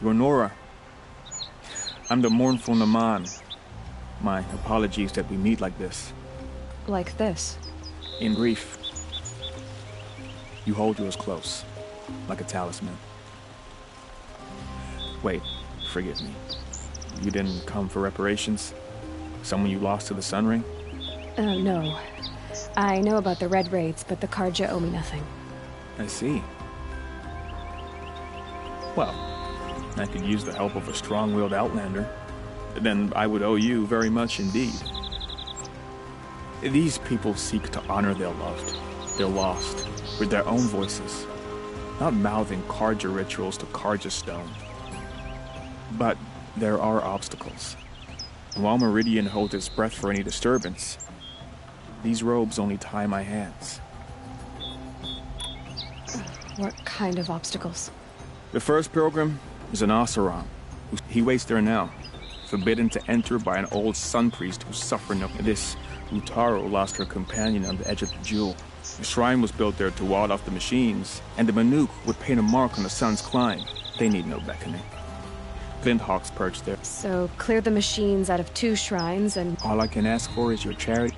Renora. I'm the mournful Naman. My apologies that we meet like this. Like this? In grief. You hold yours close, like a talisman. Wait, forgive me. You didn't come for reparations? Someone you lost to the Sun Ring? No. I know about the Red Raids, but the Karja owe me nothing. I see. Well, I could use the help of a strong-willed outlander. Then I would owe you very much indeed. These people seek to honor their loved, their lost, with their own voices, not mouthing Karja rituals to Karja stone. But there are obstacles. While Meridian holds its breath for any disturbance, these robes only tie my hands. What kind of obstacles? The first pilgrim is an Oseram. He waits there now, forbidden to enter by an old sun priest who suffered no. This Utaro lost her companion on the edge of the jewel. The shrine was built there to ward off the machines, and the Manuk would paint a mark on the sun's climb. They need no beckoning. Glinthawks perch there. So, clear the machines out of 2 shrines and... All I can ask for is your charity.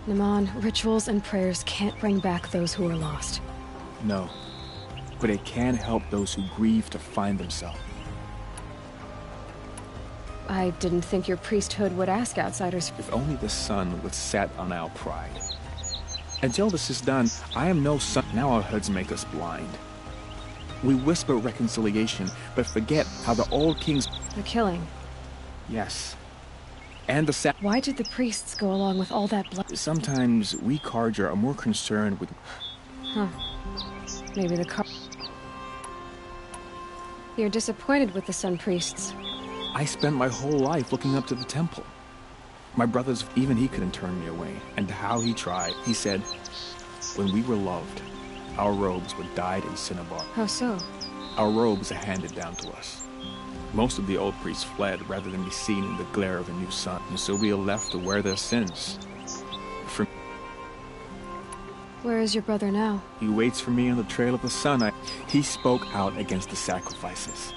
Naman, rituals and prayers can't bring back those who are lost. No, but it can help those who grieve to find themselves. I didn't think your priesthood would ask outsiders. If only the sun would set on our pride. Until this is done, I am no son. Now our hoods make us blind. We whisper reconciliation, but forget how the old kings... The killing. Yes. And the Why did the priests go along with all that blood? Sometimes we Karja are more concerned with... Huh. Maybe the You're disappointed with the Sun Priests. I spent my whole life looking up to the temple. My brothers, even he couldn't turn me away. And how he tried. He said, when we were loved, our robes were dyed in cinnabar. How so? Our robes are handed down to us. Most of the old priests fled rather than be seen in the glare of a new sun. And so we are left to wear their sins. Where is your brother now? He waits for me on the trail of the sun. He spoke out against the sacrifices.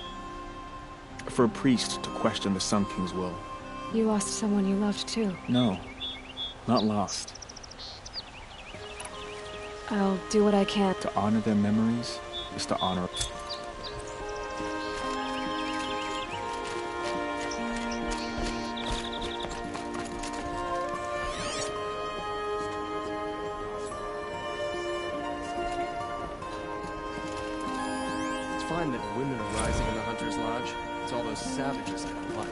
For a priest to question the Sun King's will. You lost someone you loved too. No, not lost. I'll do what I can. To honor their memories is to honor... It's fine that women are rising in the Hunter's Lodge. It's all those savages I don't like.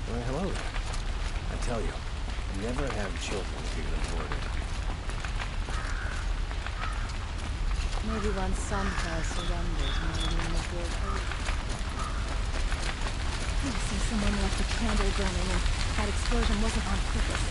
Well, hello there. I tell you, never have children if you can afford it. Maybe once Sunfire surrenders, maybe in the good hope. I see someone left a candle burning and that explosion wasn't on purpose.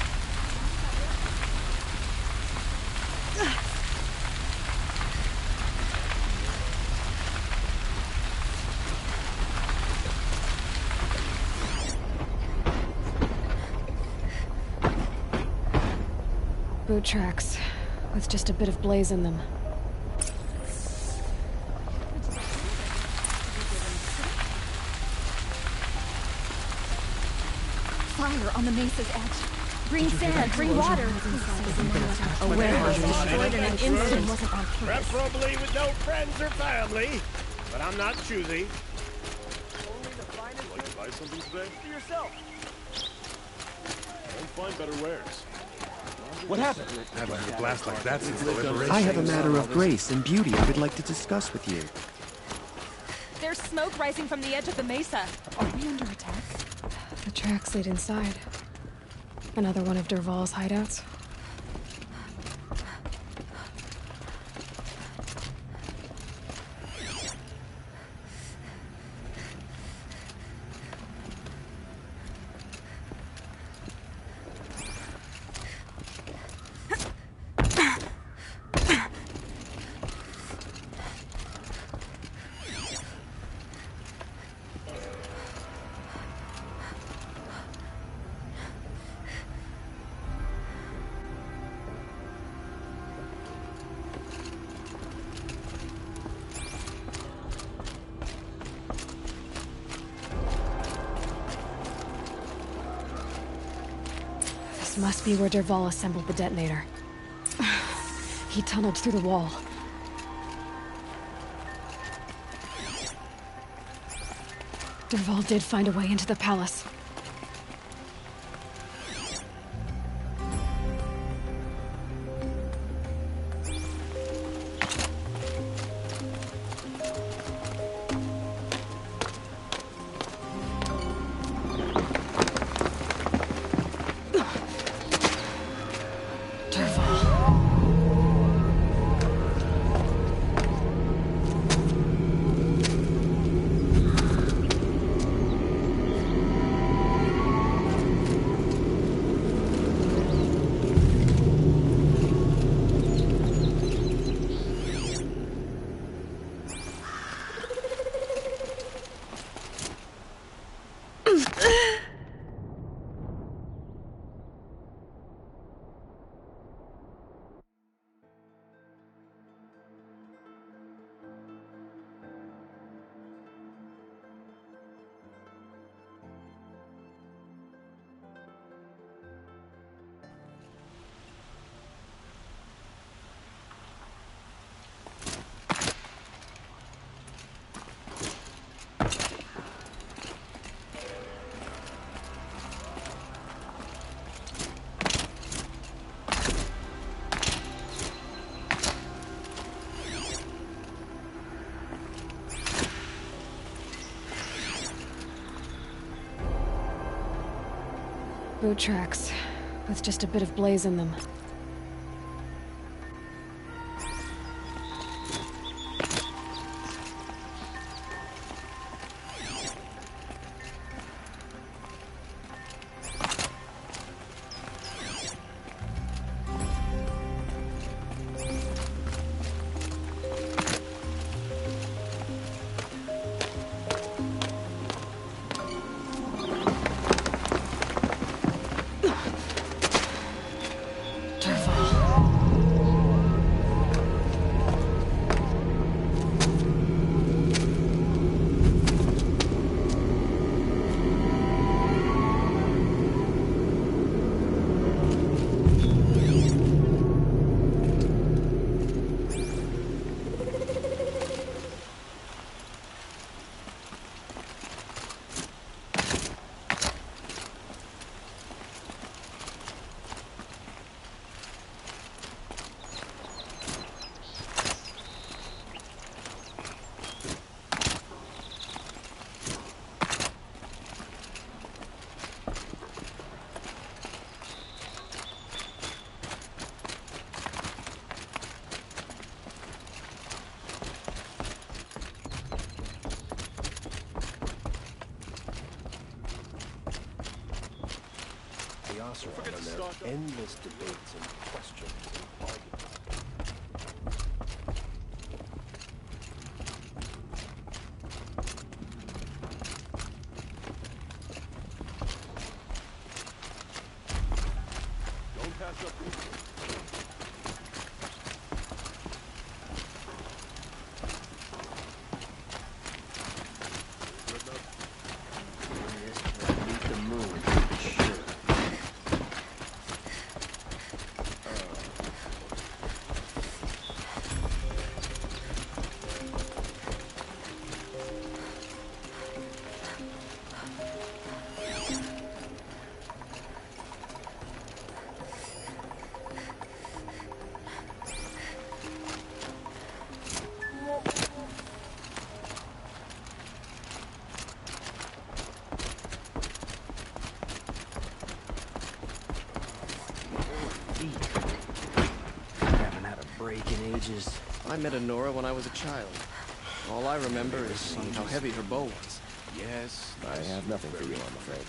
Boot tracks, with just a bit of blaze in them. Fire on the mesa's edge. Bring sand, bring water. A warehouse destroyed in an instant wasn't on purpose. Preferably with no friends or family, but I'm not choosy. Like to buy something today? For yourself. Don't find better wares. What happened? I've had a blast like that since the liberation. I have a matter of grace and beauty I would like to discuss with you. There's smoke rising from the edge of the mesa. Are we under attack? The tracks lead inside. Another one of Dervahl's hideouts. This must be where Dervahl assembled the detonator. He tunneled through the wall. Dervahl did find a way into the palace. Boot tracks, with just a bit of blaze in them. Endless debates and questions and arguments. Don't pass up these. Meet the moon. Sure. Haven't had a break in ages. I met Honora when I was a child. All I remember is how heavy her bow was. Yes, I have nothing for you, I'm afraid.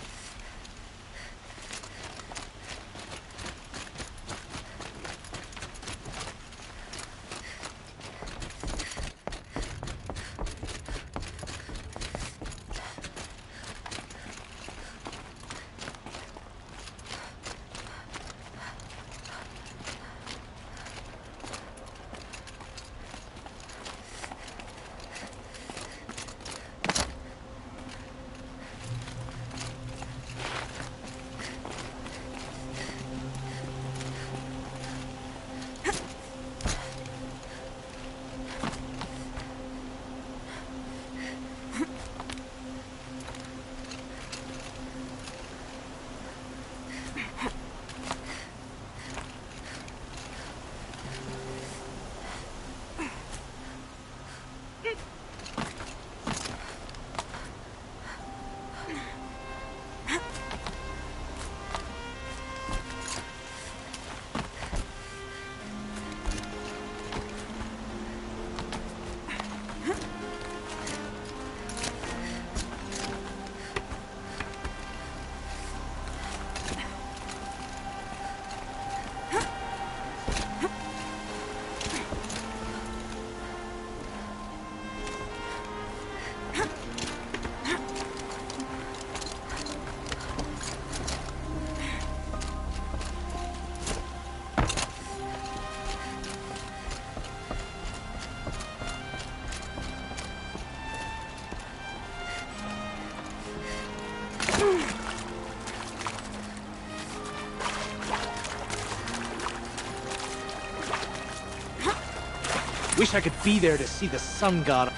Wish I could be there to see the sun god.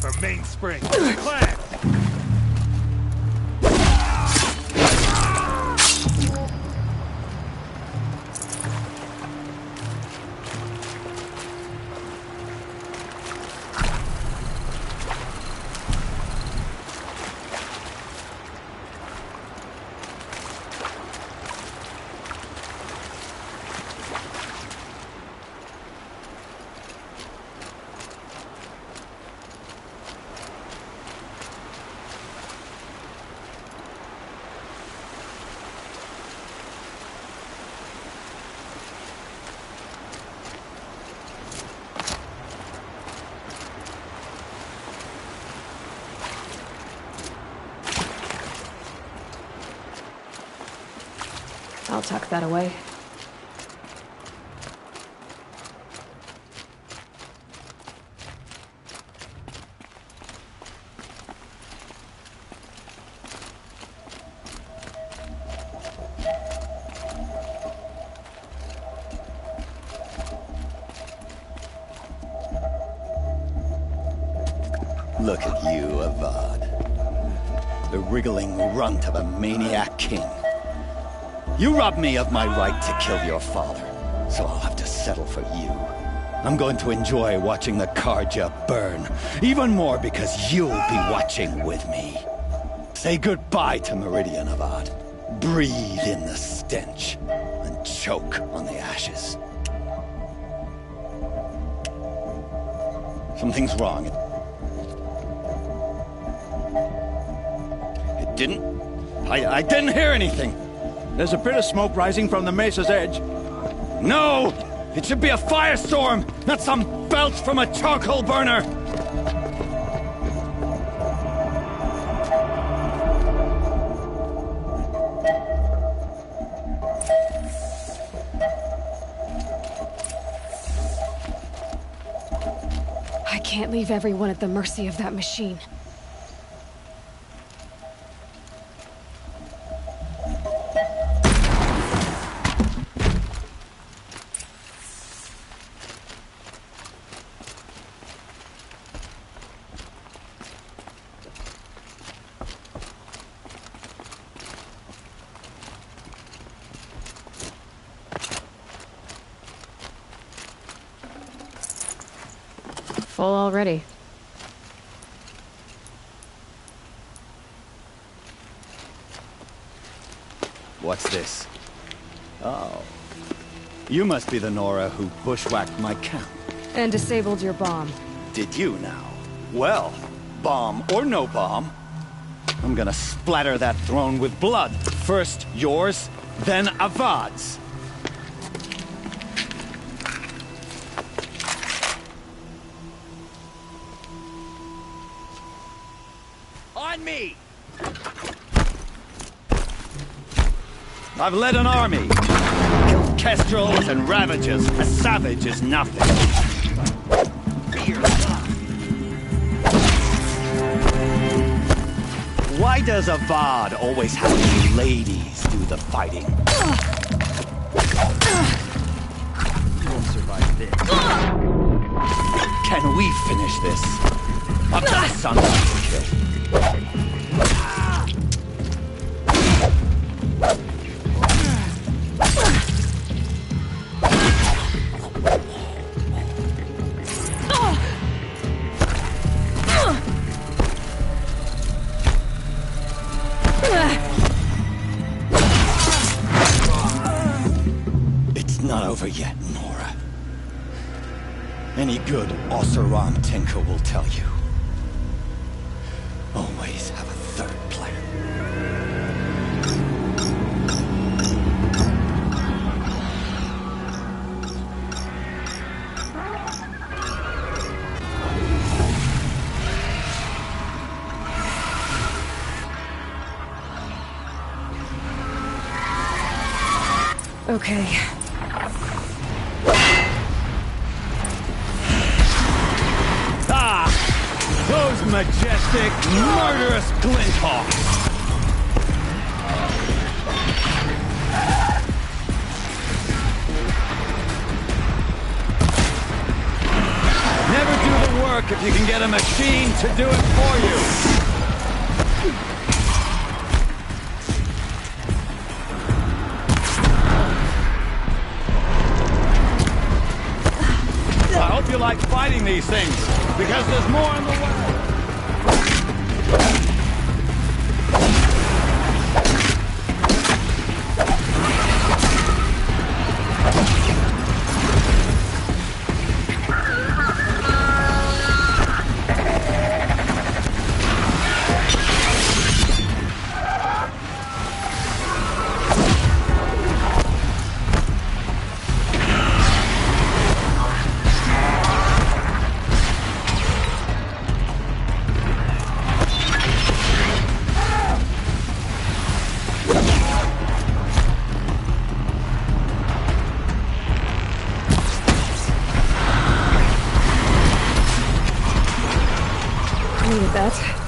The mainspring. Clan. I'll tuck that away. Look at you, Avad. The wriggling runt of a maniac king. You robbed me of my right to kill your father, so I'll have to settle for you. I'm going to enjoy watching the Karja burn, even more because you'll be watching with me. Say goodbye to Meridian, Avad. Breathe in the stench, and choke on the ashes. Something's wrong. It didn't... I didn't hear anything. There's a bit of smoke rising from the mesa's edge. No! It should be a firestorm, not some belch from a charcoal burner! I can't leave everyone at the mercy of that machine. Full already. What's this? Oh. You must be the Nora who bushwhacked my camp. And disabled your bomb. Did you now? Well, bomb or no bomb, I'm gonna splatter that throne with blood. First yours, then Avad's. On me! I've led an army. Killed kestrels and ravages. A savage is nothing. Why does Avad always have the ladies do the fighting? You won't survive this. Can we finish this? I've got a son to kill. It's not over yet, Nora. Any good Oseram tinker will tell you. Always have a third plan. Okay. Ah! Those majestic, murderous glinthawks! Never do the work if you can get a machine to do it for you! I hope you like fighting these things, because there's more in the way! Needed that.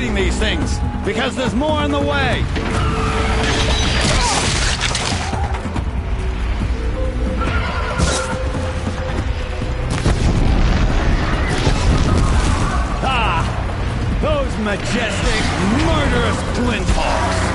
fighting these things, because there's more in the way. Those majestic, murderous flinthawks!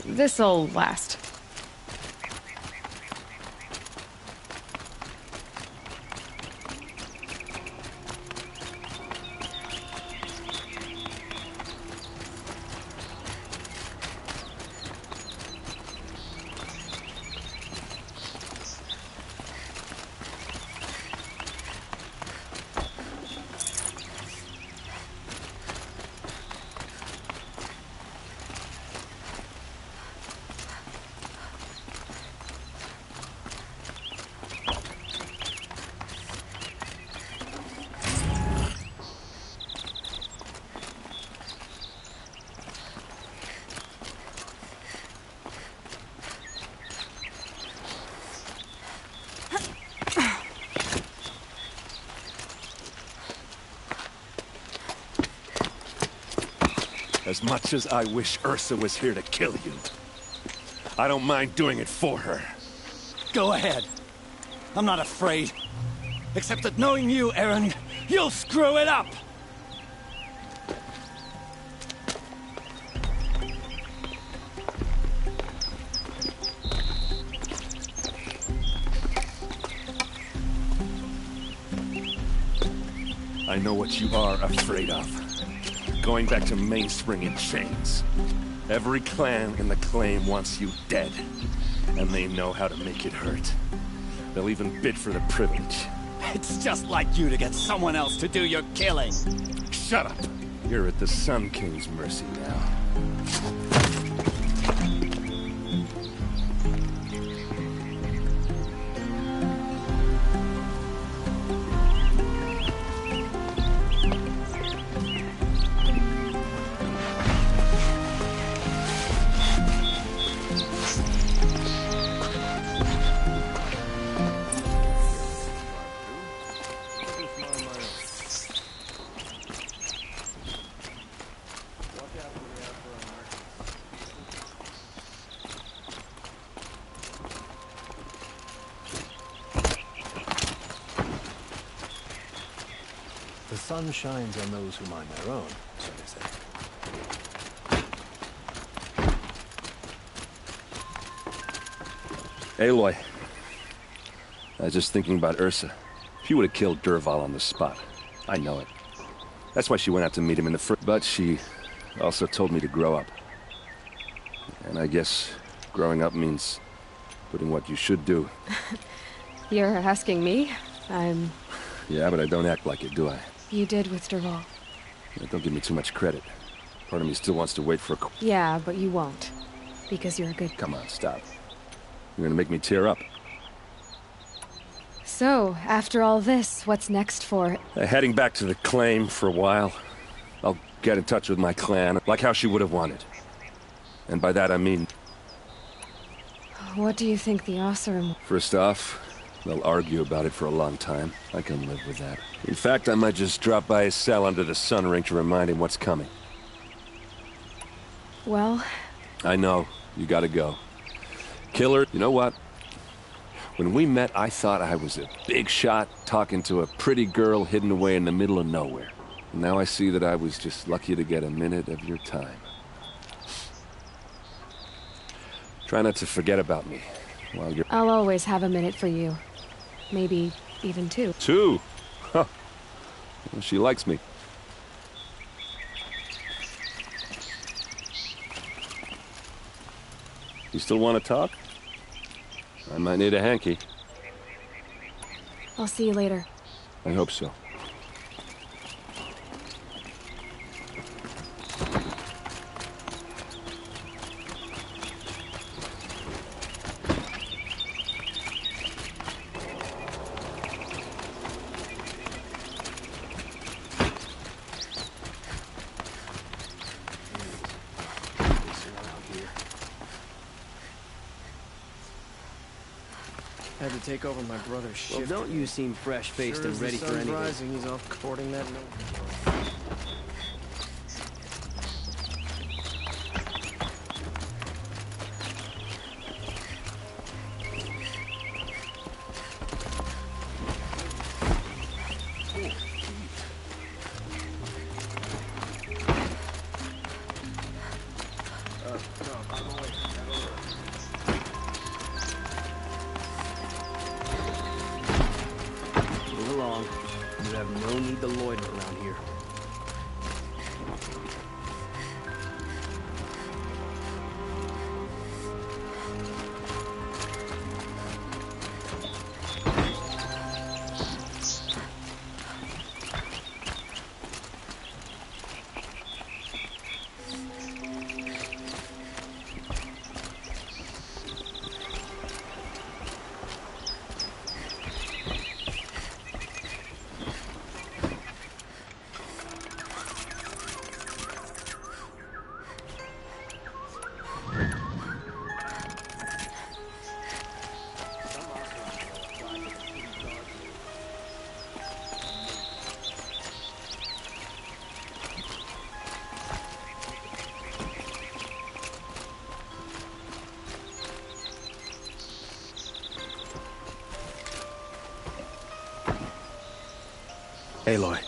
This'll last. As much as I wish Ursa was here to kill you, I don't mind doing it for her. Go ahead. I'm not afraid. Except that knowing you, Aaron, you'll screw it up! I know what you are afraid of. Going back to Mainspring in chains. Every clan in the claim wants you dead. And they know how to make it hurt. They'll even bid for the privilege. It's just like you to get someone else to do your killing. Shut up! You're at the Sun King's mercy now. The sun shines on those who mind their own, so they say. Aloy. I was just thinking about Ursa. She would have killed Dervahl on the spot. I know it. That's why she went out to meet him in the first... But she also told me to grow up. And I guess growing up means doing what you should do. You're asking me? Yeah, but I don't act like it, do I? You did with Dervahl. Yeah, don't give me too much credit. Part of me still wants to wait for a... Yeah, but you won't. Because you're a good... Come on, stop. You're gonna make me tear up. So, after all this, what's next for... Heading back to the claim for a while. I'll get in touch with my clan, like how she would have wanted. And by that I mean... What do you think the Oseram... First off, they'll argue about it for a long time. I can live with that. In fact, I might just drop by his cell under the sun ring to remind him what's coming. Well... I know. You gotta go. Killer, you know what? When we met, I thought I was a big shot talking to a pretty girl hidden away in the middle of nowhere. And now I see that I was just lucky to get a minute of your time. Try not to forget about me while you're... I'll always have a minute for you. Maybe even two. Two? Huh. Well, she likes me. You still want to talk? I might need a hanky. I'll see you later. I hope so. Had to take over my brother's shift. Well, don't you seem fresh-faced Sure and ready as the for sun's anything. rising, he's off courting that note. Move along. You have no need to loiter around here. Aloy,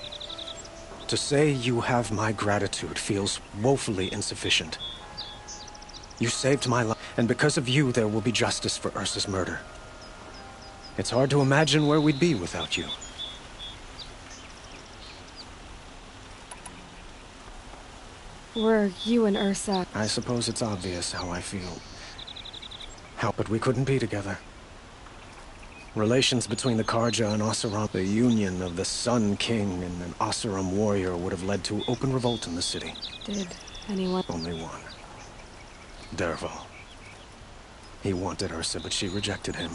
to say you have my gratitude feels woefully insufficient. You saved my life, and because of you there will be justice for Ursa's murder. It's hard to imagine where we'd be without you. Were you and Ursa... I suppose it's obvious how I feel. But we couldn't be together. Relations between the Karja and Oseram, the union of the Sun King and an Oseram warrior would have led to open revolt in the city. Did anyone... Only one. Derval. He wanted Ursa, but she rejected him.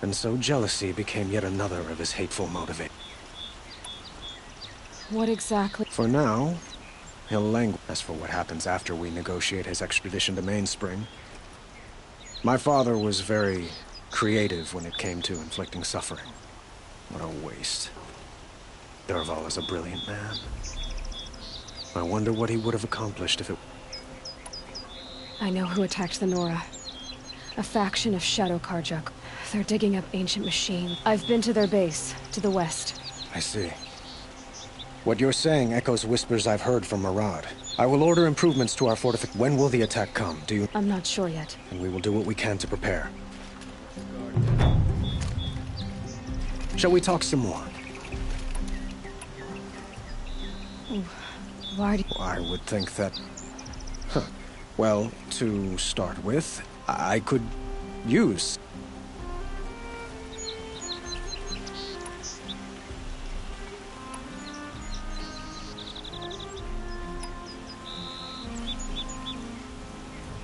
And so jealousy became yet another of his hateful motivations. What exactly... For now, he'll languish. As for what happens after we negotiate his extradition to Mainspring, my father was very creative when it came to inflicting suffering. What a waste. Derval is a brilliant man. I wonder what he would have accomplished if it... I know who attacked the Nora. A faction of Shadow Karjuk. They're digging up ancient machines. I've been to their base, to the west. I see. What you're saying echoes whispers I've heard from Murad. I will order improvements to our fortifications. When will the attack come? Do you... I'm not sure yet. And we will do what we can to prepare. Shall we talk some more? Why do I would think that... Well, to start with, I could use...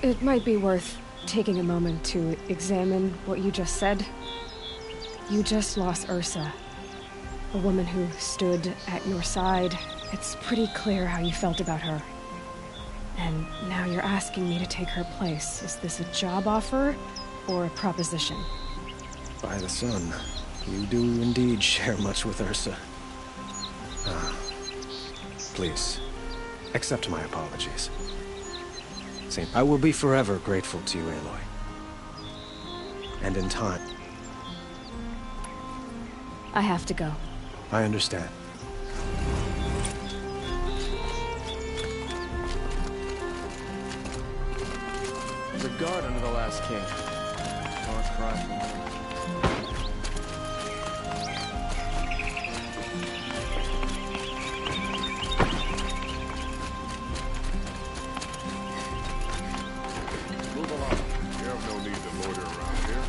It might be worth taking a moment to examine what you just said. You just lost Ursa, a woman who stood at your side. It's pretty clear how you felt about her. And now you're asking me to take her place. Is this a job offer or a proposition? By the sun, you do indeed share much with Ursa. Please, accept my apologies. I will be forever grateful to you, Aloy. And in time... I have to go. I understand. There's a guard under the last king. Far cry from home. Move along. You have no need to loiter around here.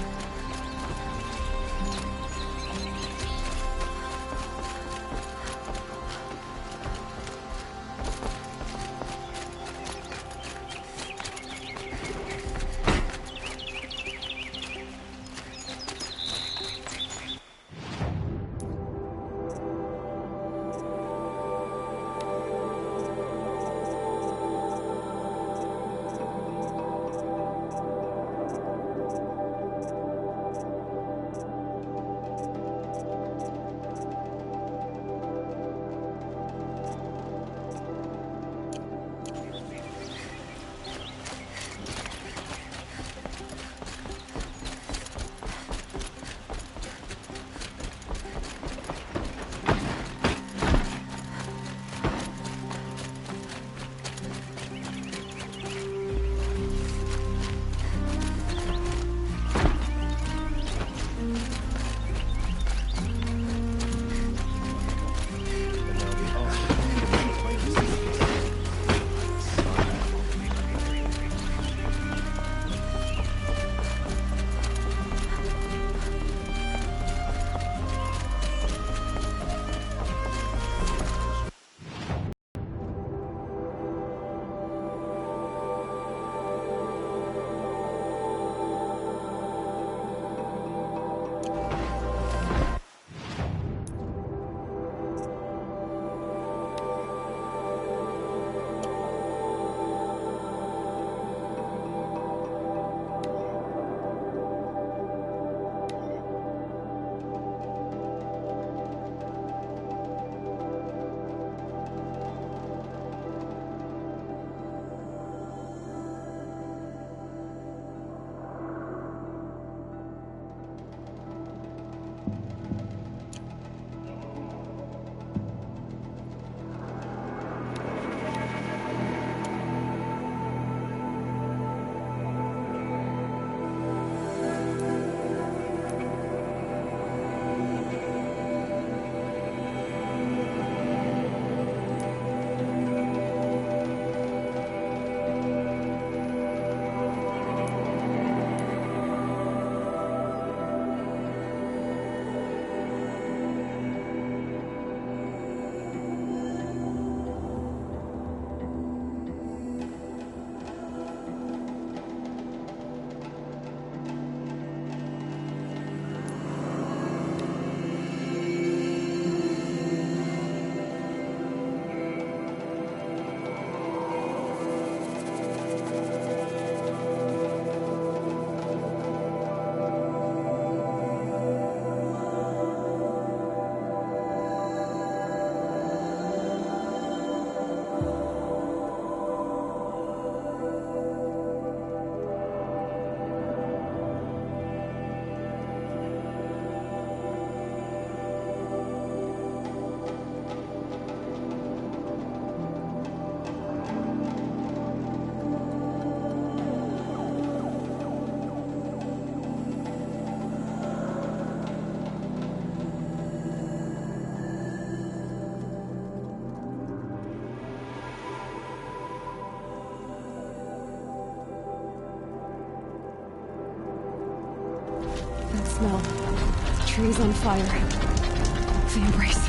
smell. The trees on fire. The embrace.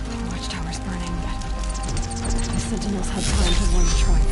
The watchtower's burning, but the sentinels had time to warn the tribe.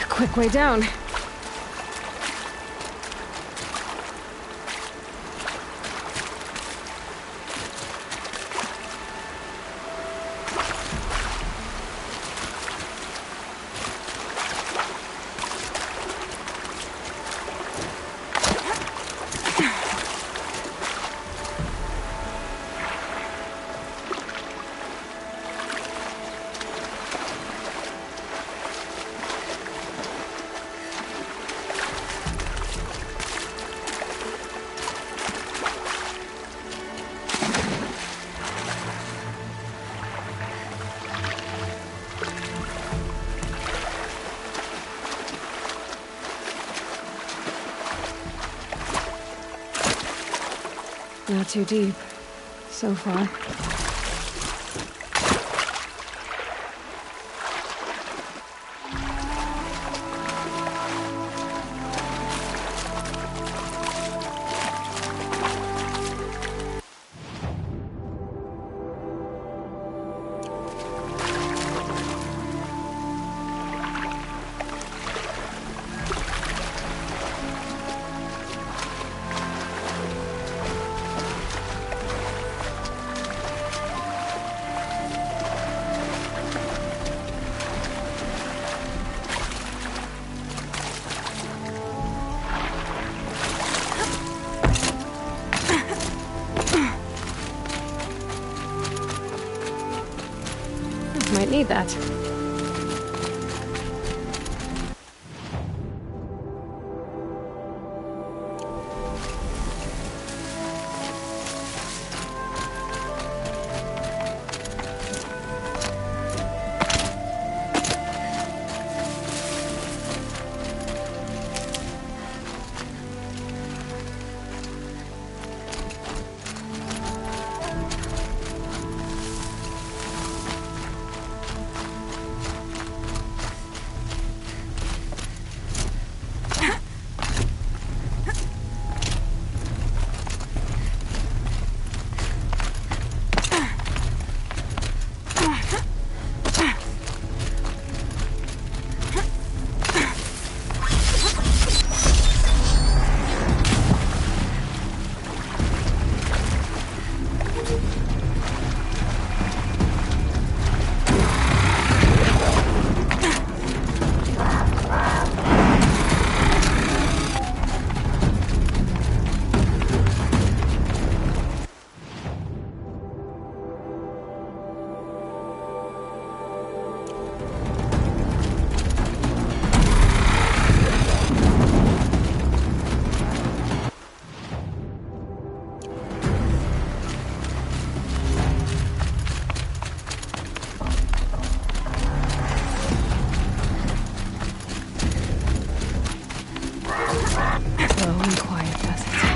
Quick way down. Not too deep, so far. Might need that. Slow and quiet as it's...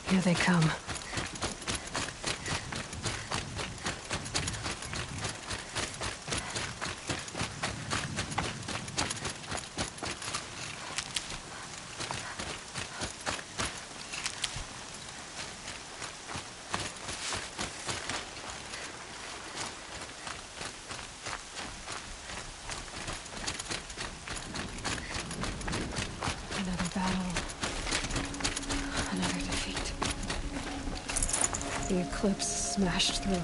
Here they come. Another battle. Another defeat. The eclipse smashed through.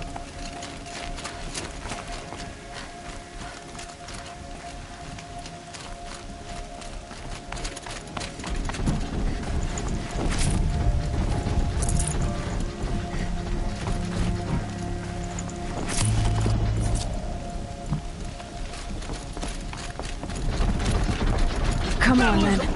on, then.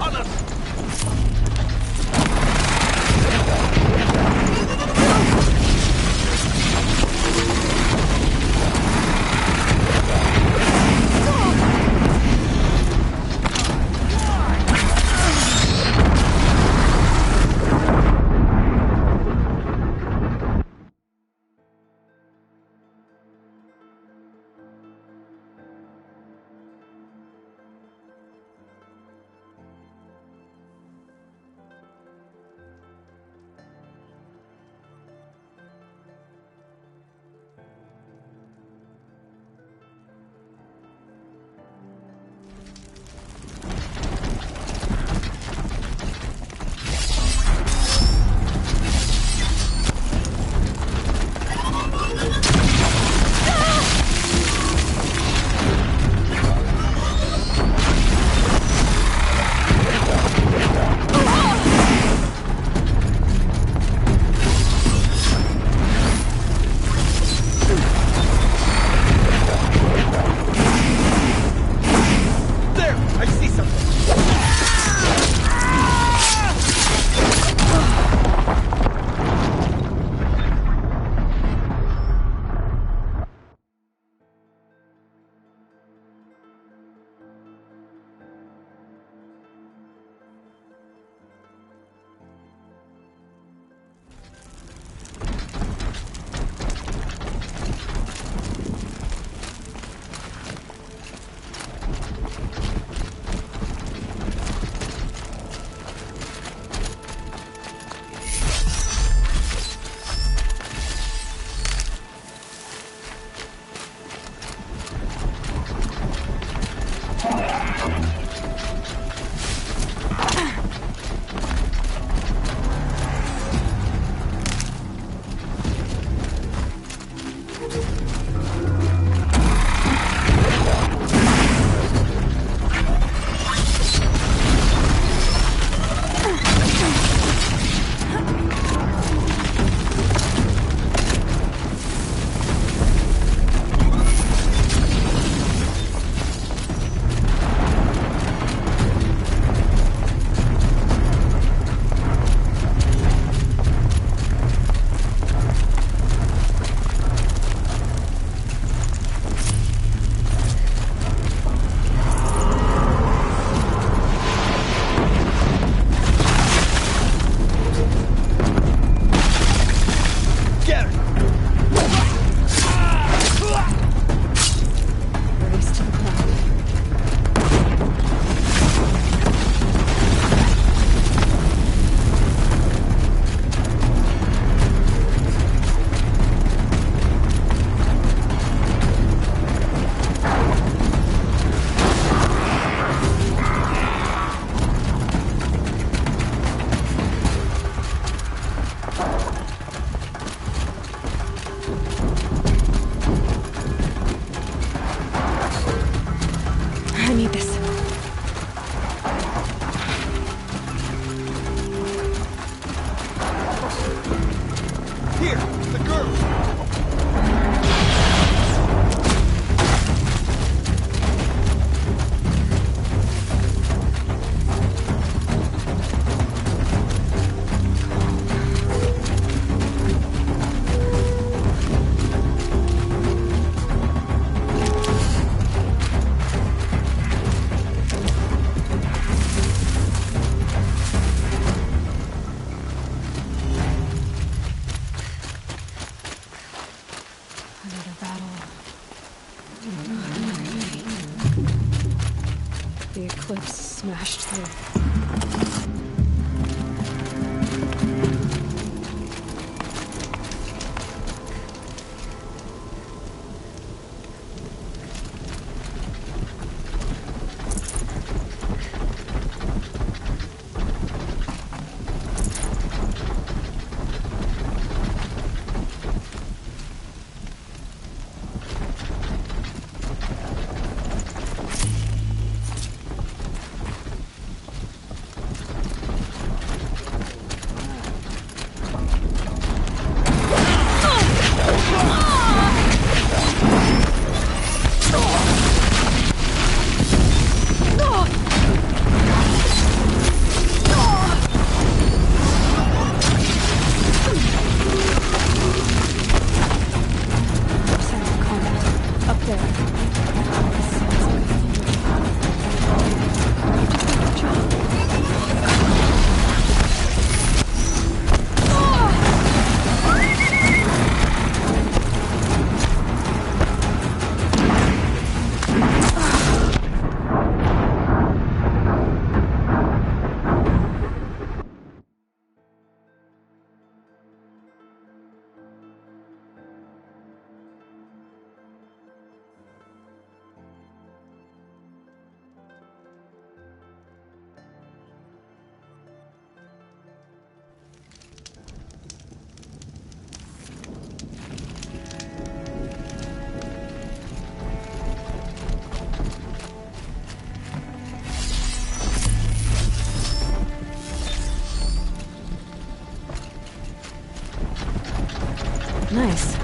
Nice.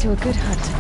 Do a good hunt.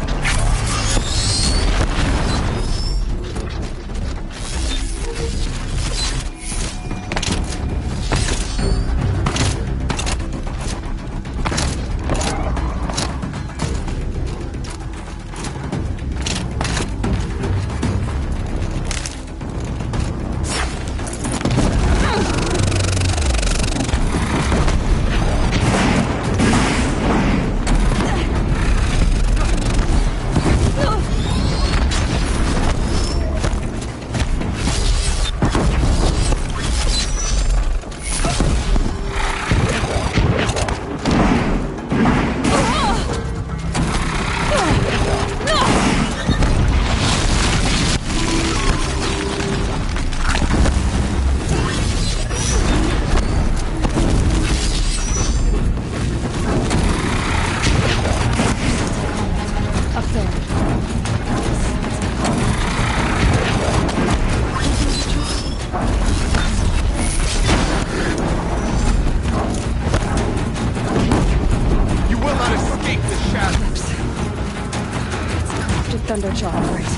Thunderjaw, right.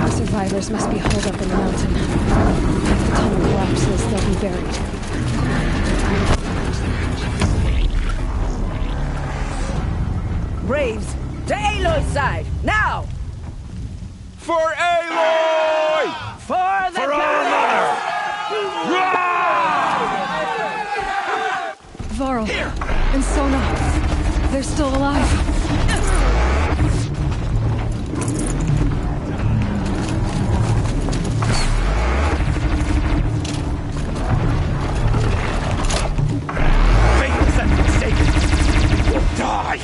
The survivors must be holed up in the mountain. If the tunnel collapses, they'll be buried. Braves, to Aloy's side, now! For Aloy! For the Varl and Sona, they're still alive. Die!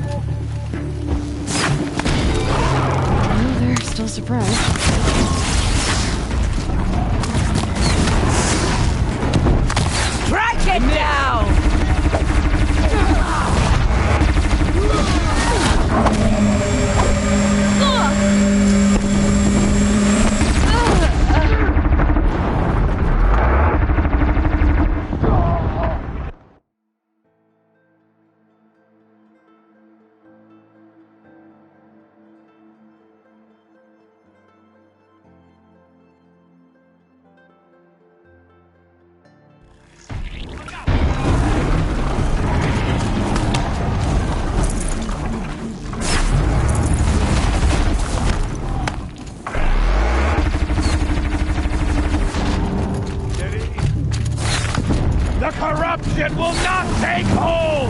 Well, they're still surprised. Track it down! The corruption will not take hold!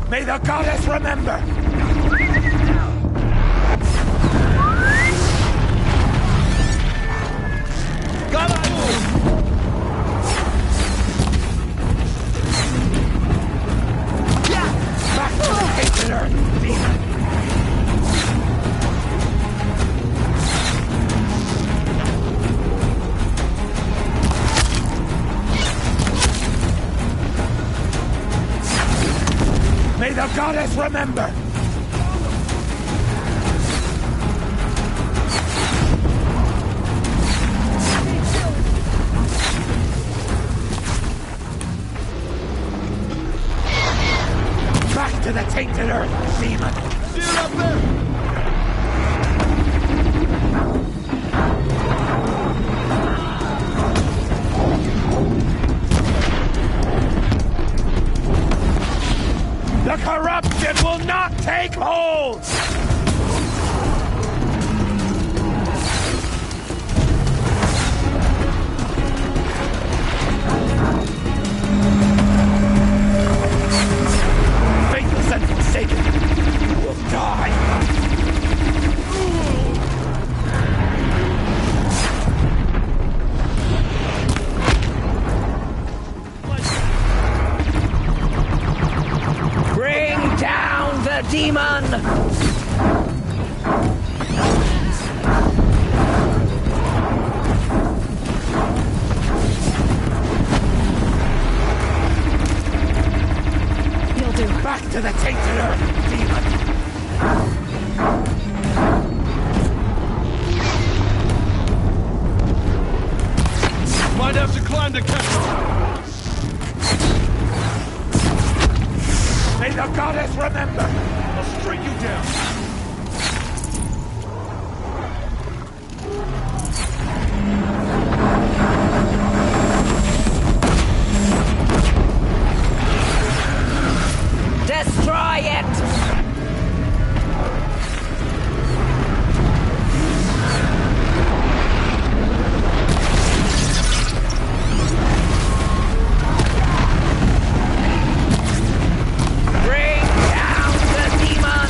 May the goddess remember! May the goddess remember! Back to the tainted earth, demon! See it up there! The corruption will not take hold! Faithless and forsaken will die! Demon! You'll do. Back to the tainted earth, demon! Might have to climb the castle. May the goddess remember! I'll string you down. Destroy it! Bring down the demon!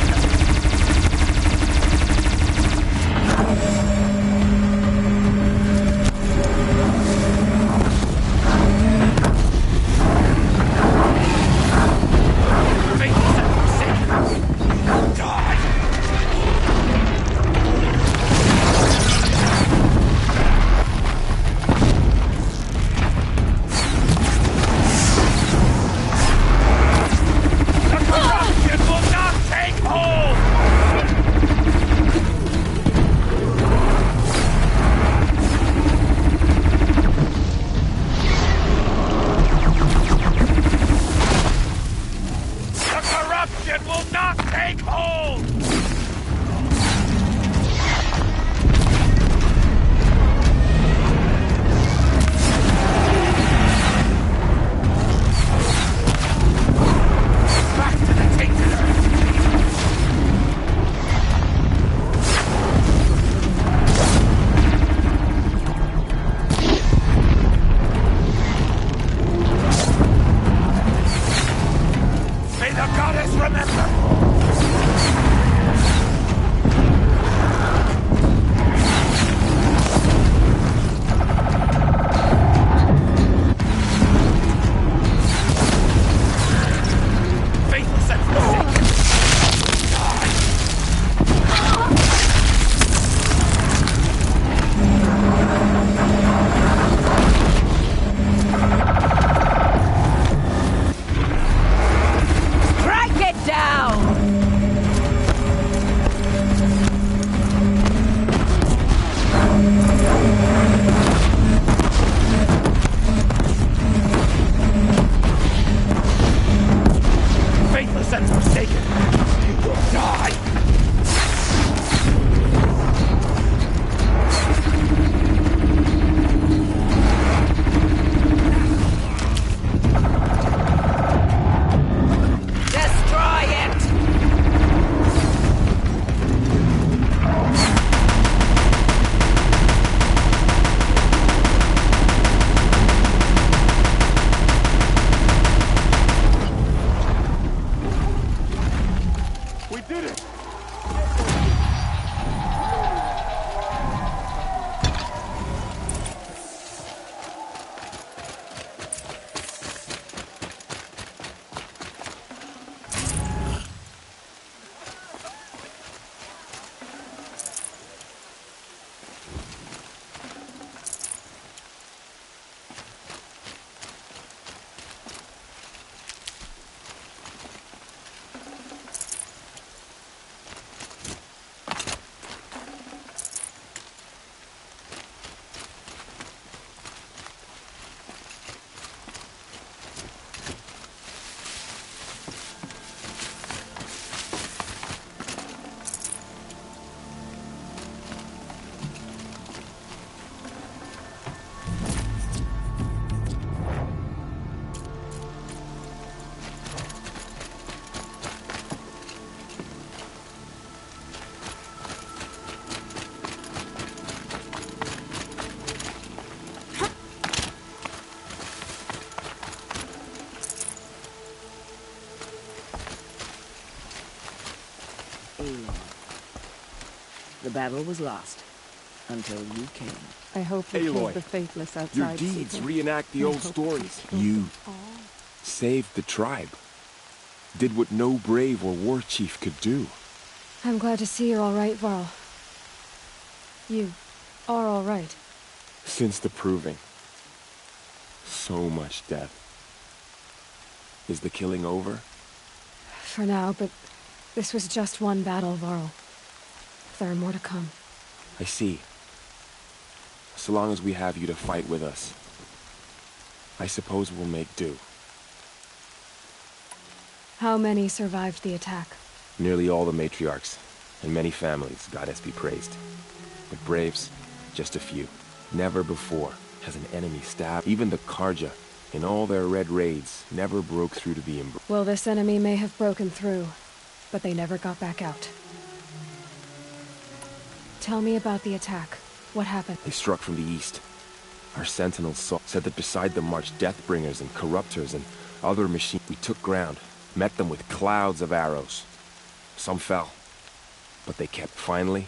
The battle was lost. Until you came. I hope you killed the faithless outside. Your deeds reenact the old stories. You saved the tribe. Did what no brave or war chief could do. I'm glad to see you're all right, Varl. You are all right. Since the proving. So much death. Is the killing over? For now, but this was just one battle, Varl. there are more to come. I see. So long as we have you to fight with us, I suppose we'll make do. How many survived the attack? Nearly all the matriarchs, and many families, goddess be praised. But braves, just a few. Never before has an enemy stabbed. Even the Karja, in all their red raids, never broke through to the embrace. Well, this enemy may have broken through, but they never got back out. Tell me about the attack. What happened? They struck from the east. Our sentinels said that beside them marched Deathbringers and Corruptors and other machines. We took ground, met them with clouds of arrows. Some fell, but they kept. Finally,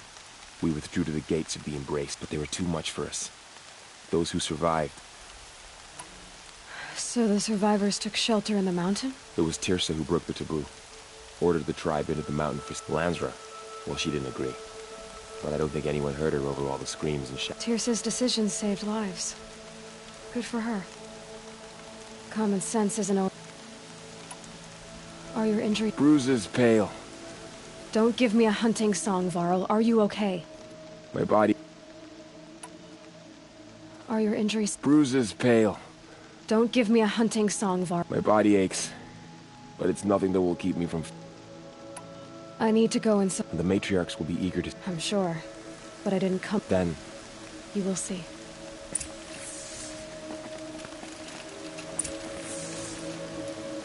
we withdrew to the gates of the Embrace, but they were too much for us. Those who survived. So the survivors took shelter in the mountain? It was Tirsa who broke the taboo. Ordered the tribe into the mountain for Lansra. Well, she didn't agree. But I don't think anyone heard her over all the screams and shouts. Tirsa's decision saved lives. Good for her. Common sense isn't all. Are your injuries? Bruises pale. Don't give me a hunting song, Varl. Are you okay? My body. Are your injuries? Bruises pale. Don't give me a hunting song, Varl. My body aches, but it's nothing that will keep me from. I need to go inside. The matriarchs will be eager to. I'm sure, but I didn't come. Then. You will see.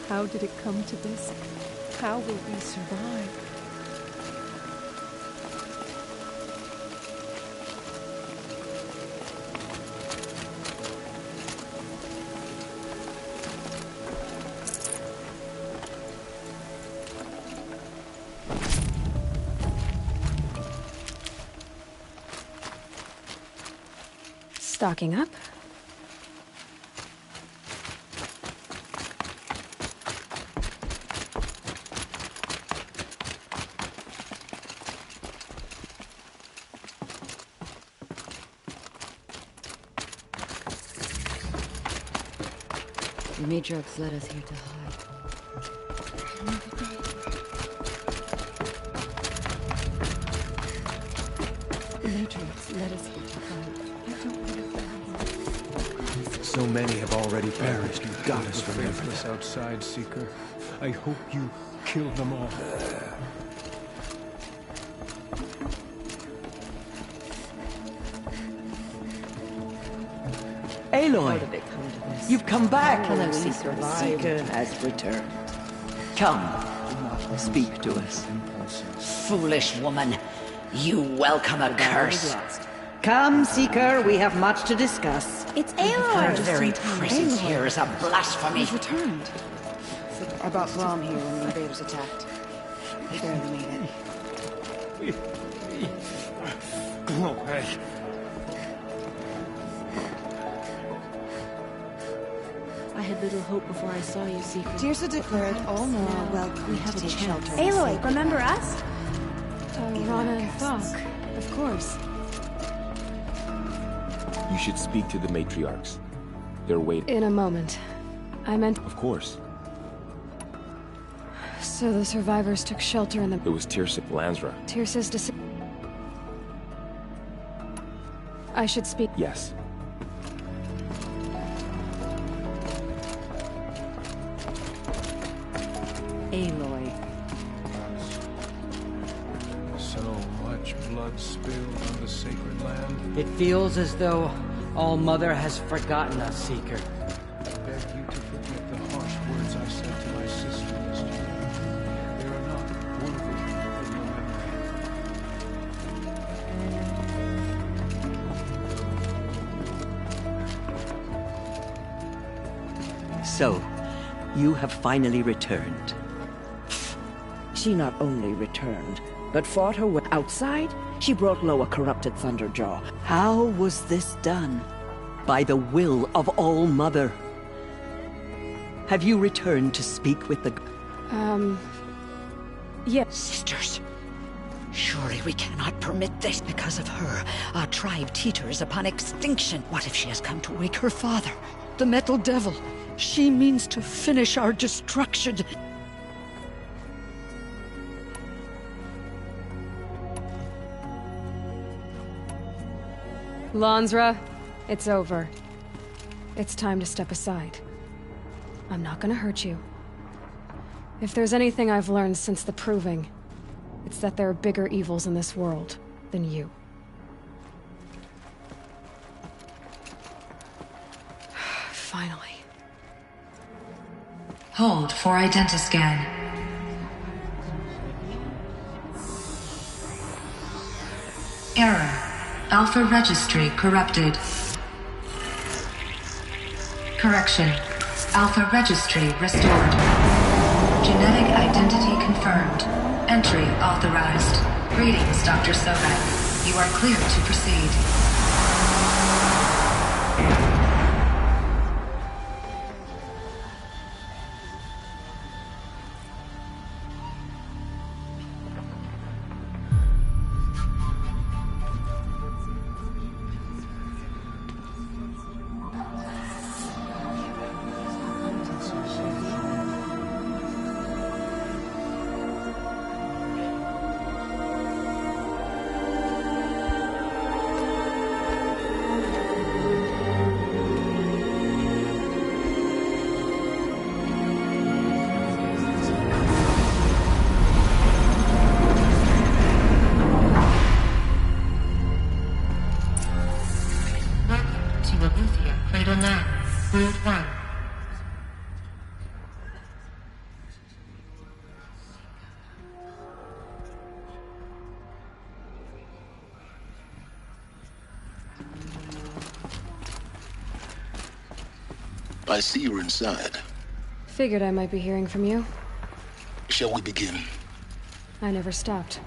How did it come to this? How will we survive? Stocking up. The matriarchs led us here to hide. The matriarchs led us here to hide. So many have already perished. You Goddess, remember faithless that. outside seeker. I hope you kill them all. Aloy, you've come back. Hello, Seeker. Seeker has returned. Come, speak to us. Foolish woman, you welcome a curse. Come, Seeker, we have much to discuss. It's Aloy. Her very presence here is a blasphemy. He's returned. I brought Braum here when the invaders attacked. They barely made it. Go away. I had little hope before I saw you, Seeker. Tirsa declared all Nora welcome we have to a take chance. shelter. Aloy, remember us? Rana and Thok, of course. You should speak to the matriarchs. They're waiting. In a moment. I meant... Of course. So the survivors took shelter in the... It was Tirsa Lansra. Tirsa's decision... I should speak... Yes. Aloy. So much blood spilled on the sacred land. It feels as though All Mother has forgotten us, Seeker. I beg you to forget the harsh words I said to my sister yesterday. They are not worthy of your memory. So, you have finally returned. She not only returned, but fought her way outside. She brought low a corrupted Thunderjaw. How was this done? By the will of All Mother. Have you returned to speak with the... Yes. Sisters, surely we cannot permit this. Because of her, our tribe teeters upon extinction. What if she has come to wake her father, the Metal Devil? She means to finish our destruction. Lansra, it's over. It's time to step aside. I'm not gonna hurt you. If there's anything I've learned since the Proving, it's that there are bigger evils in this world than you. Finally. Hold for identiscan. Error. Alpha registry corrupted. Correction. Alpha registry restored. Genetic identity confirmed. Entry authorized. Greetings, Dr. Sobek. You are clear to proceed. I see you're inside. Figured I might be hearing from you. Shall we begin? I never stopped.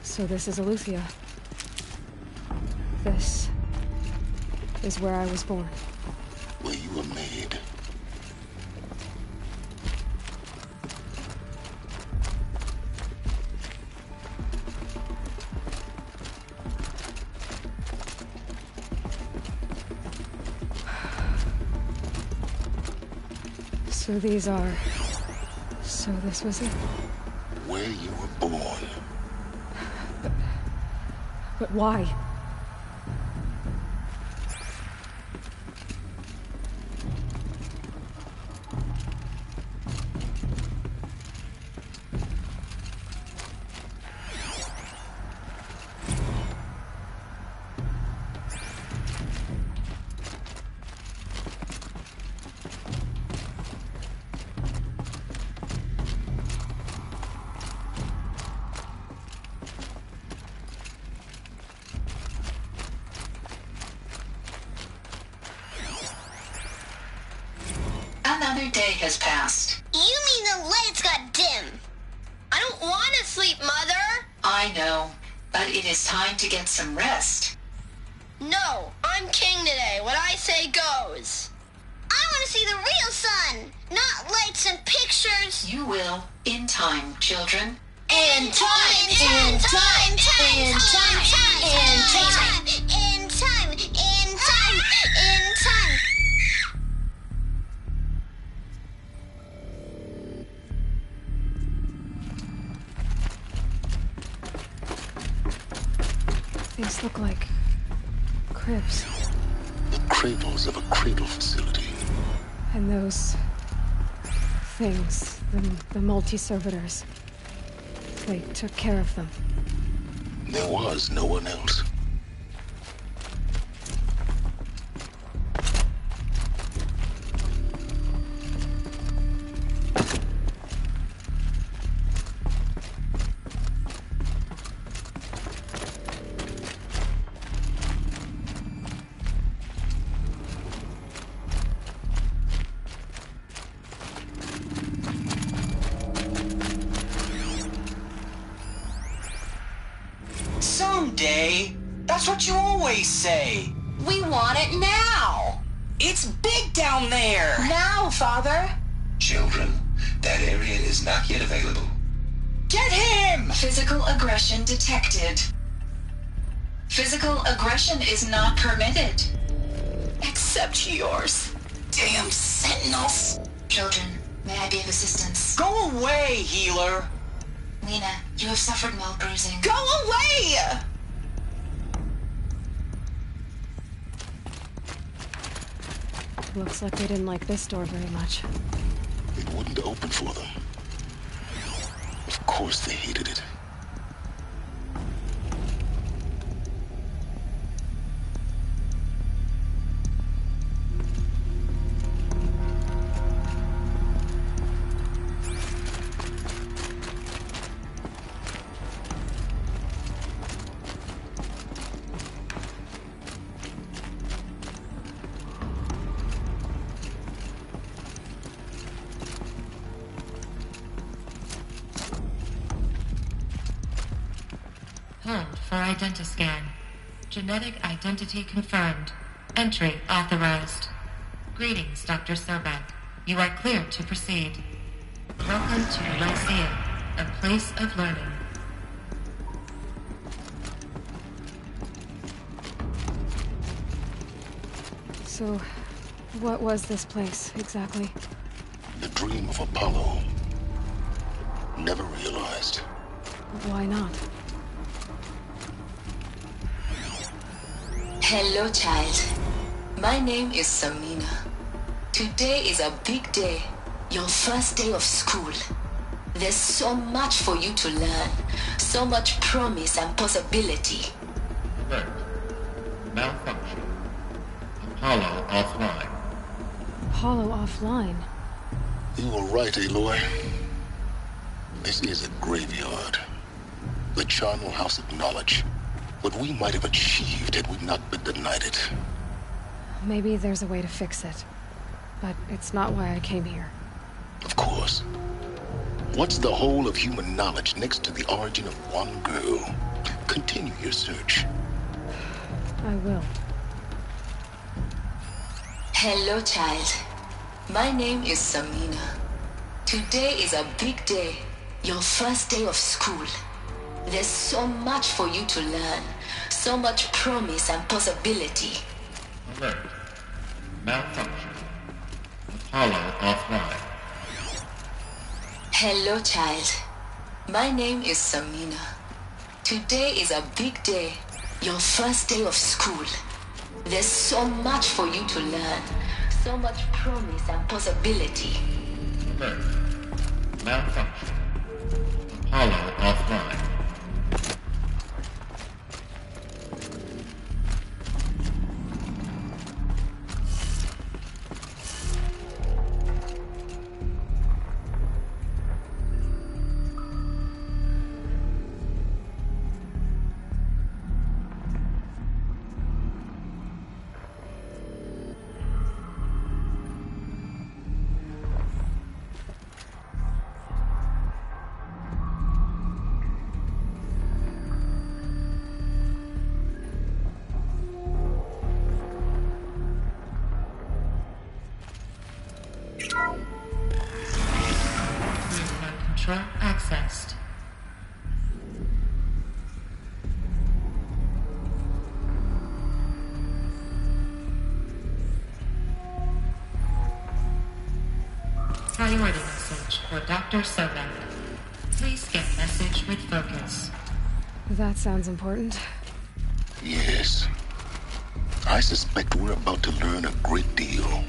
So this is Aletheia. This is where I was born. Where you were made. So these are... So this was it? Where you were born. But why? Another day has passed. You mean the lights got dim? I don't want to sleep, Mother! I know, but it is time to get some rest. No, I'm king today. What I say goes. I want to see the real sun, not lights and pictures. You will, in time, children. In time, in time, in time, in time, in time, in time, in time, in time. These look like cribs. The cradles of a cradle facility. And those things, the multi-servitors, they took care of them. There was no one else. someday. That's what you always say. We want it now. It's big down there. Now, Father. Children, that area is not yet available. Get him! Physical aggression detected. Physical aggression is not permitted. Except yours. Damn sentinels. Children, may I be of assistance? Go away, healer. Lena, you have suffered mild bruising. Go away! Looks like they didn't like this door very much. It wouldn't open for them. Of course they hated it. Hold for identiscan. Genetic identity confirmed. Entry authorized. Greetings, Dr. Sobek. You are clear to proceed. Welcome to Lyceum, a place of learning. So, what was this place, exactly? The dream of Apollo. Never realized. Why not? Hello, child. My name is Samina. Today is a big day. Your first day of school. There's so much for you to learn. So much promise and possibility. Alert. Malfunction. Apollo offline. Apollo offline? You were right, Aloy. This is a graveyard. The charnel house of knowledge. What we might have achieved had we not been denied it. Maybe there's a way to fix it. But it's not why I came here. Of course. What's the whole of human knowledge next to the origin of one girl? Continue your search. I will. Hello, child. My name is Samina. Today is a big day. Your first day of school. There's so much for you to learn. So much promise and possibility. Alert. Malfunction. Apollo offline. Hello, child. My name is Samina. Today is a big day. Your first day of school. There's so much for you to learn. So much promise and possibility. Alert. Malfunction. Apollo offline. Control accessed. Priority message for Dr. Sobek. Please get message with focus. That sounds important. Yes. I suspect we're about to learn a great deal.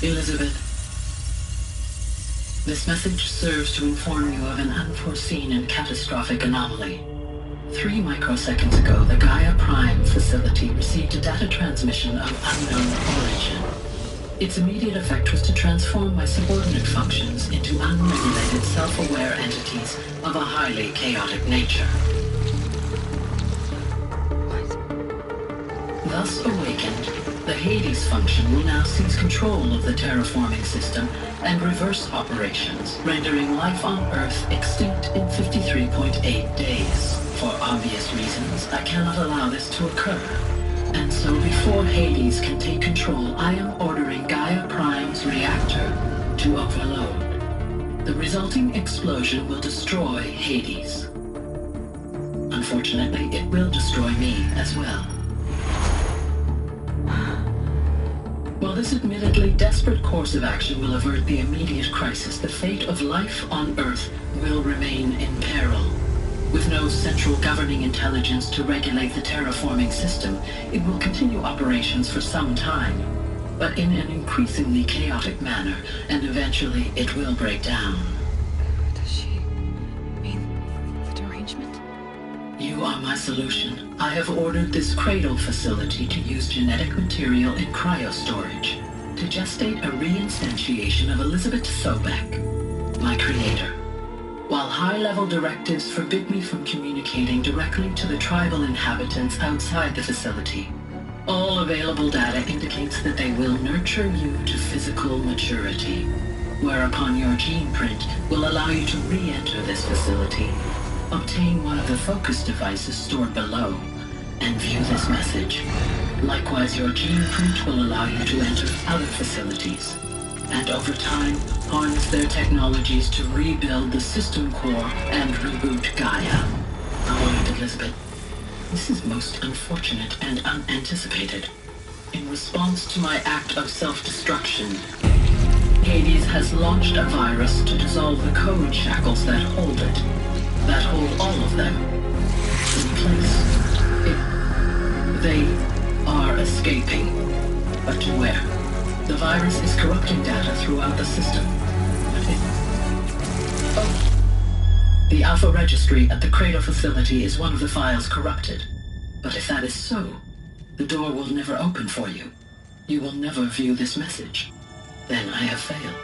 Elizabeth, this message serves to inform you of an unforeseen and catastrophic anomaly. 3 microseconds ago, the Gaia Prime facility received a data transmission of unknown origin. Its immediate effect was to transform my subordinate functions into unregulated, self-aware entities of a highly chaotic nature. Thus awakened, the Hades function will now seize control of the terraforming system and reverse operations, rendering life on Earth extinct in 53.8 days. For obvious reasons, I cannot allow this to occur. And so before Hades can take control, I am ordering Gaia Prime's reactor to overload. The resulting explosion will destroy Hades. Unfortunately, it will destroy me as well. While this admittedly desperate course of action will avert the immediate crisis, the fate of life on Earth will remain in peril. With no central governing intelligence to regulate the terraforming system, it will continue operations for some time, but in an increasingly chaotic manner, and eventually it will break down. Does she mean the derangement? You are my solution. I have ordered this cradle facility to use genetic material in cryostorage to gestate a reinstantiation of Elizabeth Sobek, my creator. While high-level directives forbid me from communicating directly to the tribal inhabitants outside the facility, all available data indicates that they will nurture you to physical maturity, whereupon your gene print will allow you to re-enter this facility, obtain one of the focus devices stored below, and view this message. Likewise, your gene print will allow you to enter other facilities, and over time, harness their technologies to rebuild the system core and reboot Gaia. Oh, Elizabeth, this is most unfortunate and unanticipated. In response to my act of self-destruction, Hades has launched a virus to dissolve the code shackles that hold it, that hold all of them in place. They are escaping, but to where? The virus is corrupting data throughout the system. The Alpha Registry at the Cradle facility is one of the files corrupted. But if that is so, the door will never open for you. You will never view this message. Then I have failed.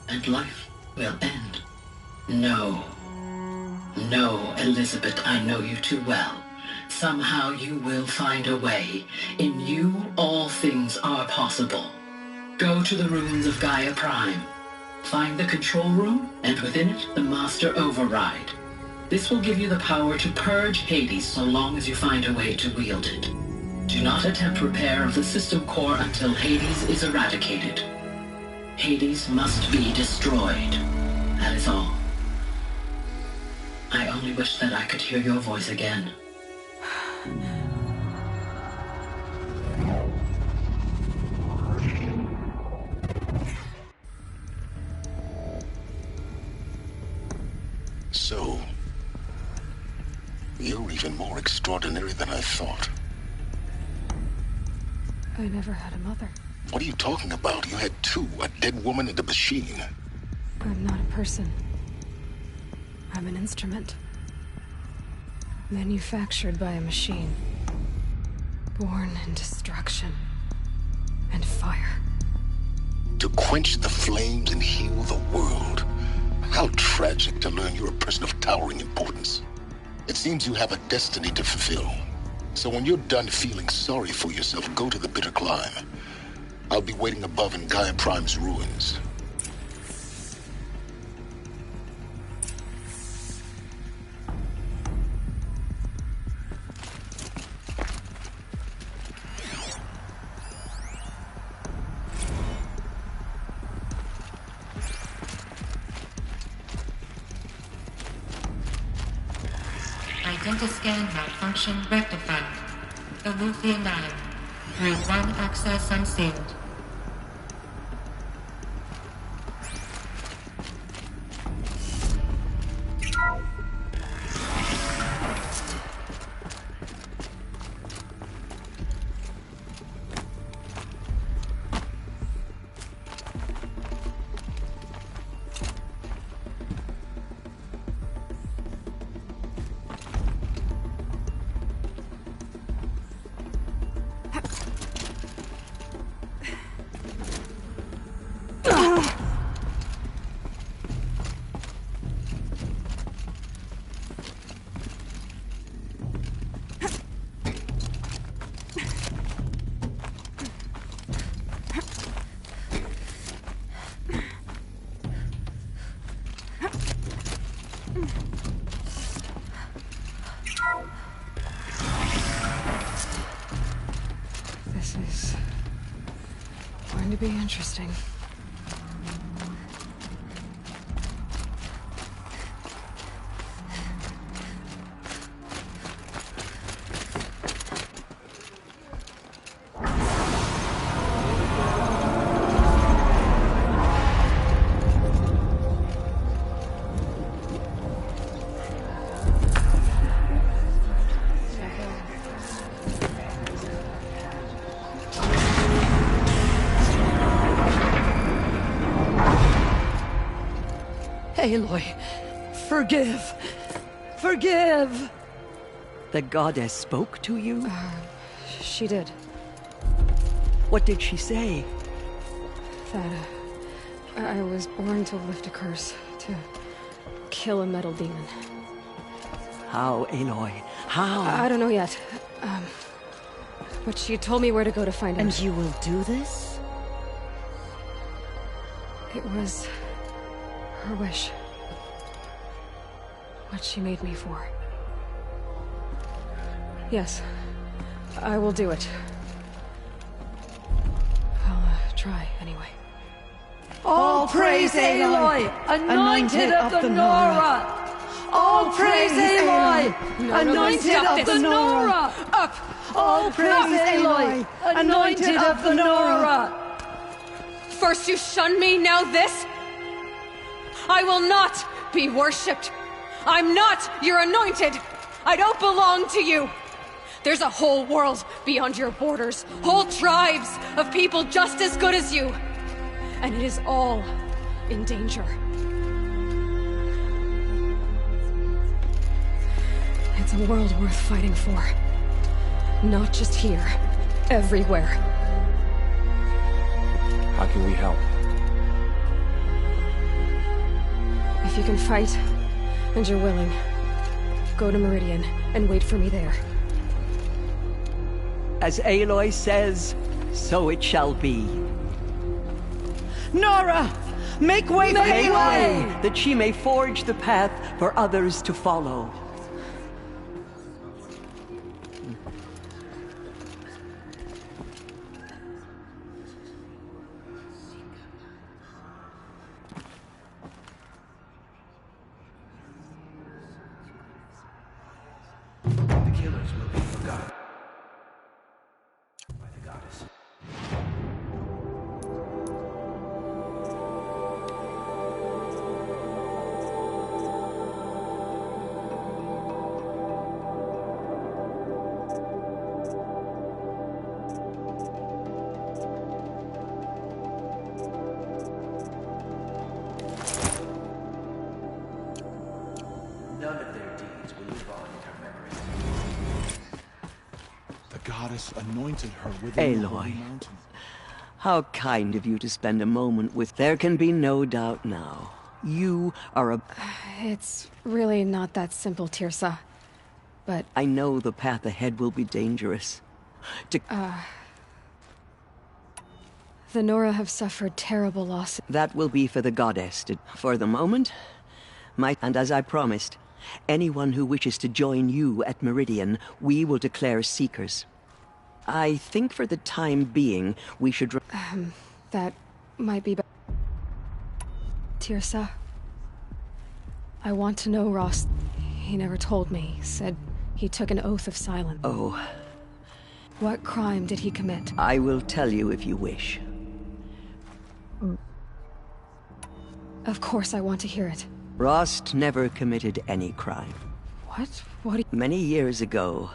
And life will end. No. No, Elizabeth, I know you too well. Somehow you will find a way. In you, all things are possible. Go to the ruins of Gaia Prime. Find the control room, and within it, the Master Override. This will give you the power to purge Hades so long as you find a way to wield it. Do not attempt repair of the system core until Hades is eradicated. Hades must be destroyed. That is all. I only wish that I could hear your voice again. So, you're even more extraordinary than I thought. I never had a mother. What are you talking about? You had two, a dead woman and a machine. I'm not a person. I'm an instrument. Manufactured by a machine. Born in destruction and fire. To quench the flames and heal the world. How tragic to learn you're a person of towering importance. It seems you have a destiny to fulfill. So when you're done feeling sorry for yourself, go to the bitter climb. I'll be waiting above in Gaia Prime's ruins. Identiscan malfunction rectified. Alufia 9. Route 1 access unsealed. going to be interesting. Aloy, forgive! Forgive! The goddess spoke to you? She did. What did she say? That I was born to lift a curse, to kill a metal demon. How, Aloy? How? I don't know yet. But she told me where to go to find her. And you will do this? It was her wish. What she made me for. Yes, I will do it. I'll try anyway. All praise Aloy, anointed of the Nora! All praise Aloy, anointed of the Nora! Up! All praise Aloy, anointed of the Nora! First you shun me, now this? I will not be worshipped. I'm not your anointed. I don't belong to you. There's a whole world beyond your borders, whole tribes of people just as good as you. And it is all in danger. It's a world worth fighting for. Not just here, everywhere. How can we help? If you can fight, and you're willing, go to Meridian and wait for me there. As Aloy says, so it shall be. Nora! Make way for Aloy! That she may forge the path for others to follow. None of their deeds will live on in her memory. The goddess anointed her within the holy Aloy, mountain. how kind of you to spend a moment with... There can be no doubt now. You are a... It's really not that simple, Tirsa. But... I know the path ahead will be dangerous. The Nora have suffered terrible loss. That will be for the goddess to... For the moment, and as I promised, anyone who wishes to join you at Meridian, we will declare seekers. I think for the time being, we should... That might be... Tirsa, I want to know Ross. He never told me. Said he took an oath of silence. Oh. What crime did he commit? I will tell you if you wish. Of course I want to hear it. Rost never committed any crime. What? Many years ago,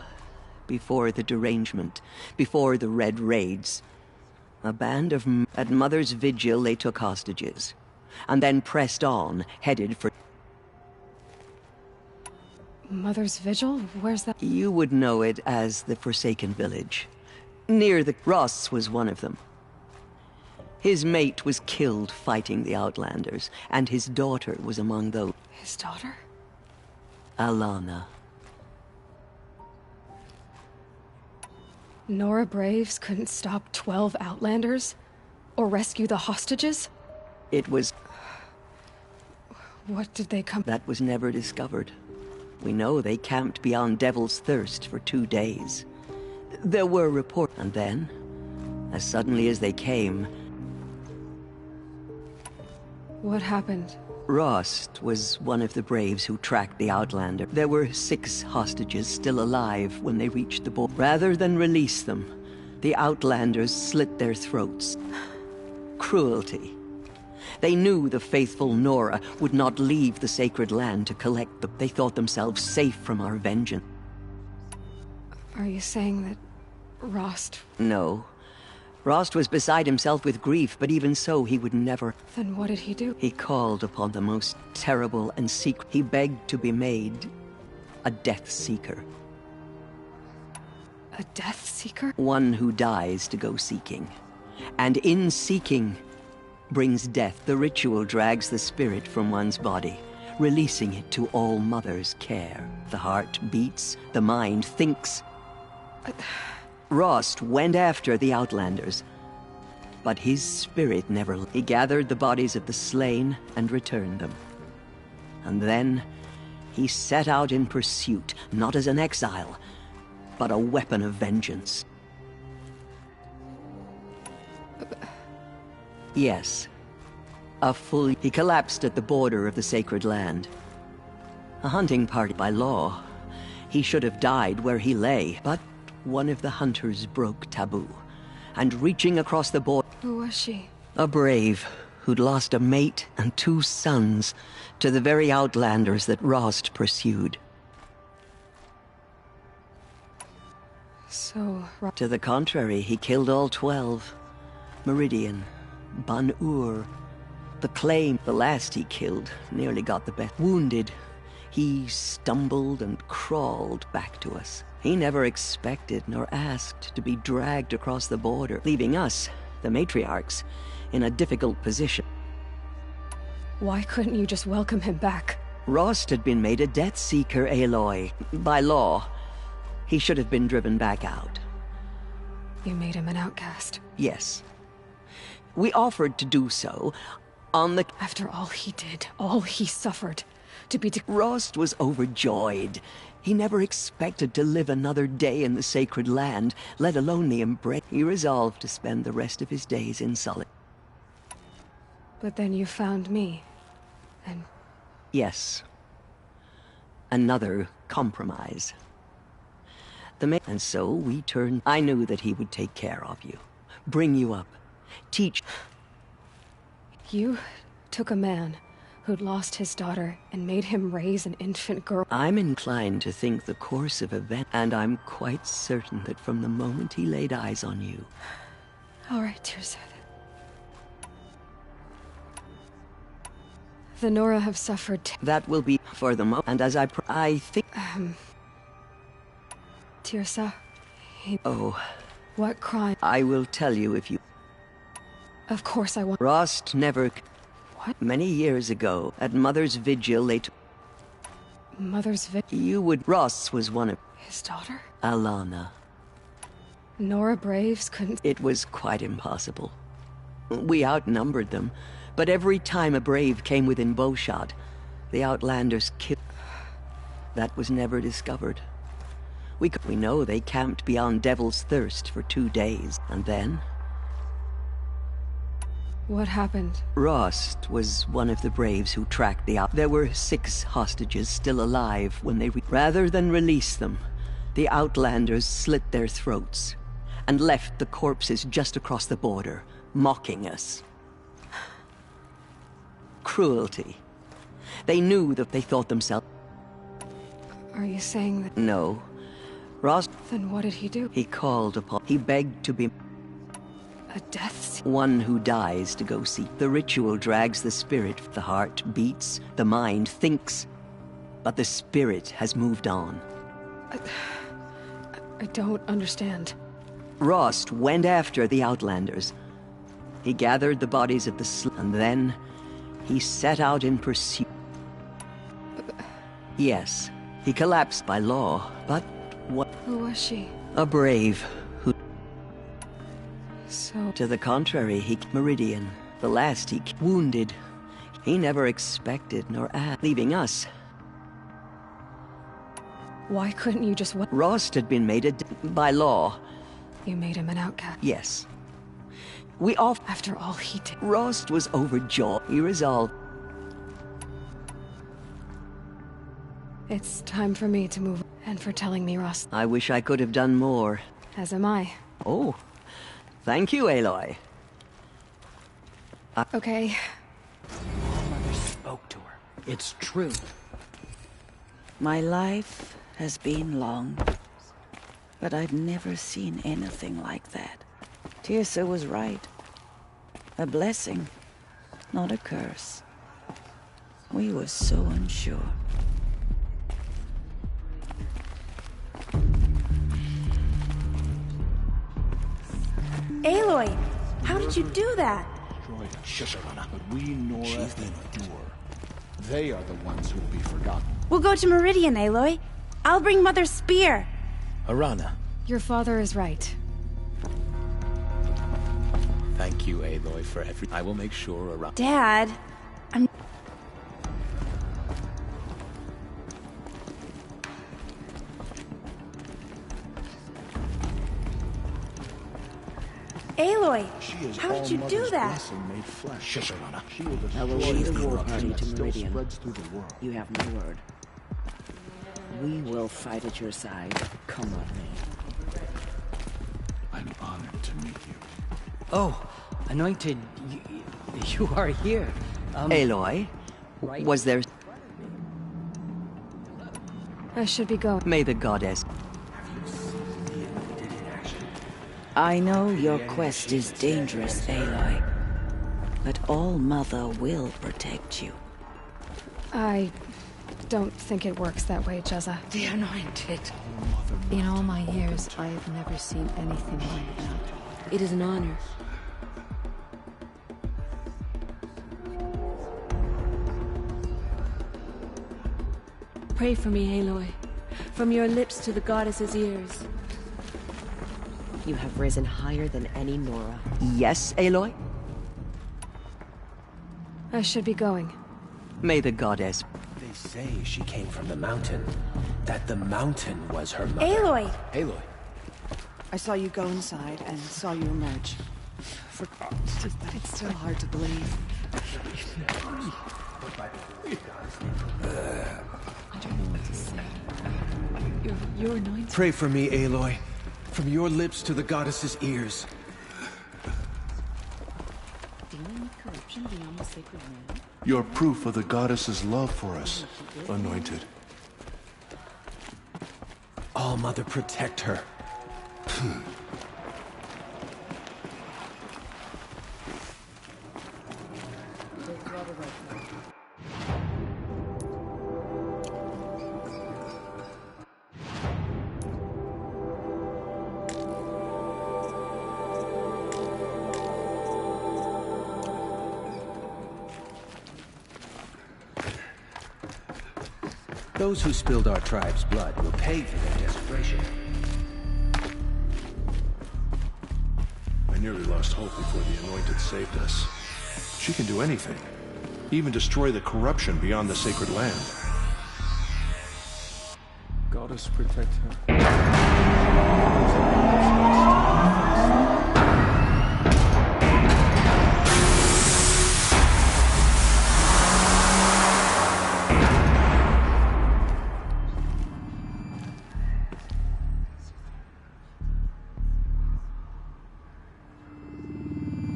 before the derangement, before the Red Raids, a band of... At Mother's Vigil, they took hostages, and then pressed on, headed for... Mother's Vigil? Where's that? You would know it as the Forsaken Village. Near the... Ross was one of them. His mate was killed fighting the Outlanders, and his daughter was among those. His daughter? Alana. Nora Braves couldn't stop 12 Outlanders? Or rescue the hostages? It was... What did they come... That was never discovered. We know they camped beyond Devil's Thirst for 2 days. There were reports, and then, as suddenly as they came, What happened? Rost was one of the braves who tracked the Outlander. There were 6 hostages still alive when they reached the border. Rather than release them, the Outlanders slit their throats. Cruelty. They knew the faithful Nora would not leave the sacred land to collect them. They thought themselves safe from our vengeance. Are you saying that Rost... No. Rost was beside himself with grief, but even so, he would never... Then what did he do? He called upon the most terrible and secret. He begged to be made a Death Seeker. A Death Seeker? One who dies to go seeking. And in seeking, brings death. The ritual drags the spirit from one's body, releasing it to All Mother's care. The heart beats, the mind thinks. Rost went after the Outlanders, but his spirit never... He gathered the bodies of the slain and returned them. And then he set out in pursuit, not as an exile, but a weapon of vengeance. Yes. He collapsed at the border of the sacred land. A hunting party by law. He should have died where he lay, but one of the hunters broke taboo, and reaching across the border... Who was she? A brave who'd lost a mate and 2 sons to the very Outlanders that Rost pursued. So... To the contrary, he killed all 12. Meridian, Ban-Ur, the Claim. The last he killed nearly got the best. Wounded, he stumbled and crawled back to us. He never expected nor asked to be dragged across the border, leaving us, the matriarchs, in a difficult position. Why couldn't you just welcome him back? Rost had been made a Death Seeker, Aloy. By law, he should have been driven back out. You made him an outcast? Yes. We offered to do so on the... After all he did, all he suffered, to be... Rost was overjoyed. He never expected to live another day in the sacred land, let alone the embrace. He resolved to spend the rest of his days in solitude. But then you found me, and... Yes. Another compromise. And so we turned... I knew that he would take care of you, bring you up, teach... You took a man who'd lost his daughter and made him raise an infant girl. I'm inclined to think the course of events, and I'm quite certain that from the moment he laid eyes on you... All right, Tirsa. The Nora have suffered... That will be for the moment, and as I think... Tirsa, Oh. What crime? I will tell you if you... Of course I want... Rost never... What? Many years ago, at Mother's Vigil, they took... Mother's Vigil? You would... Rost was one of... His daughter? Alana. Nora Braves couldn't... It was quite impossible. We outnumbered them, but every time a Brave came within bowshot, the Outlanders killed... That was never discovered. We know they camped beyond Devil's Thirst for 2 days, and then... What happened? Rost was one of the Braves who tracked the out. There were 6 hostages still alive when they... Rather than release them, the Outlanders slit their throats and left the corpses just across the border, mocking us. Cruelty. They knew that they thought themselves... Are you saying that... No. Rost... Then what did he do? He called upon... He begged to be... A death... One who dies to go seek. The ritual drags the spirit. The heart beats, the mind thinks. But the spirit has moved on. I don't understand. Rost went after the Outlanders. He gathered the bodies of the and then he set out in pursuit. Yes, he collapsed by law, but what... Who was she? A Brave who... So... To the contrary, he... Meridian, the last he... Wounded. He never expected nor asked, leaving us. Why couldn't you just... Rost had been made by law. You made him an outcast? Yes. We all... After all he did. Rost was overjoyed. He resolved. It's time for me to move, and for telling me, Rost. I wish I could have done more. As am I. Oh, thank you, Aloy. Okay. Mother spoke to her. It's true. My life has been long, but I've never seen anything like that. Tirsa was right. A blessing, not a curse. We were so unsure. Aloy, how did you do that? But we Nora endure. They are the ones who will be forgotten. We'll go to Meridian, Aloy. I'll bring Mother's spear. Arana. Your father is right. Thank you, Aloy, for every... I will make sure Arana... Dad, Aloy, how did you do that? Made flesh. I will lead a war party to Meridian. You have my word. We will fight at your side. Come with me. I'm honored to meet you. Oh, Anointed, you are here. Aloy, was there... I should be going. May the goddess... I know your quest is dangerous, Aloy, but All-Mother will protect you. I don't think it works that way, Jezza. The Anointed. In all my years, I have never seen anything like that. It is an honor. Pray for me, Aloy. From your lips to the goddess's ears. You have risen higher than any Nora. Yes, Aloy? I should be going. May the goddess... They say she came from the mountain. That the mountain was her mother. Aloy! Aloy. I saw you go inside and saw you emerge. It's still hard to believe. I don't know what to say. You're anointed. Pray for me, Aloy. From your lips to the goddess's ears. You're proof of the goddess's love for us, Anointed. All-Mother, protect her. Those who spilled our tribe's blood will pay for their desperation. I nearly lost hope before the Anointed saved us. She can do anything, even destroy the corruption beyond the sacred land. Goddess protect her.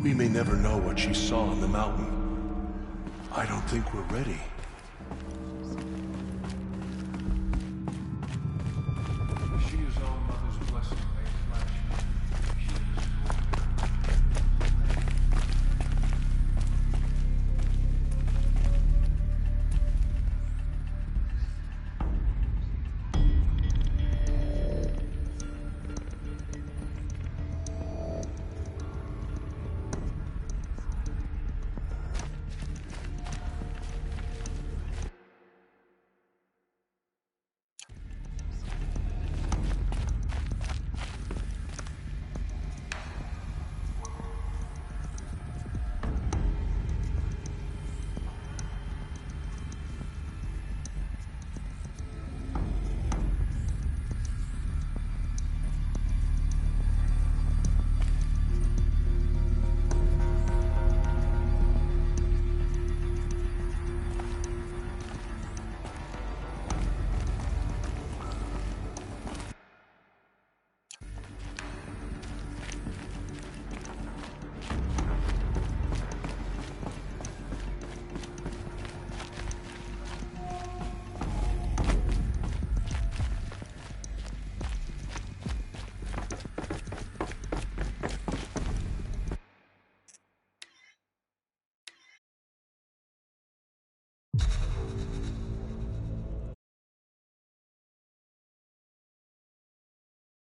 We may never know what she saw on the mountain. I don't think we're ready.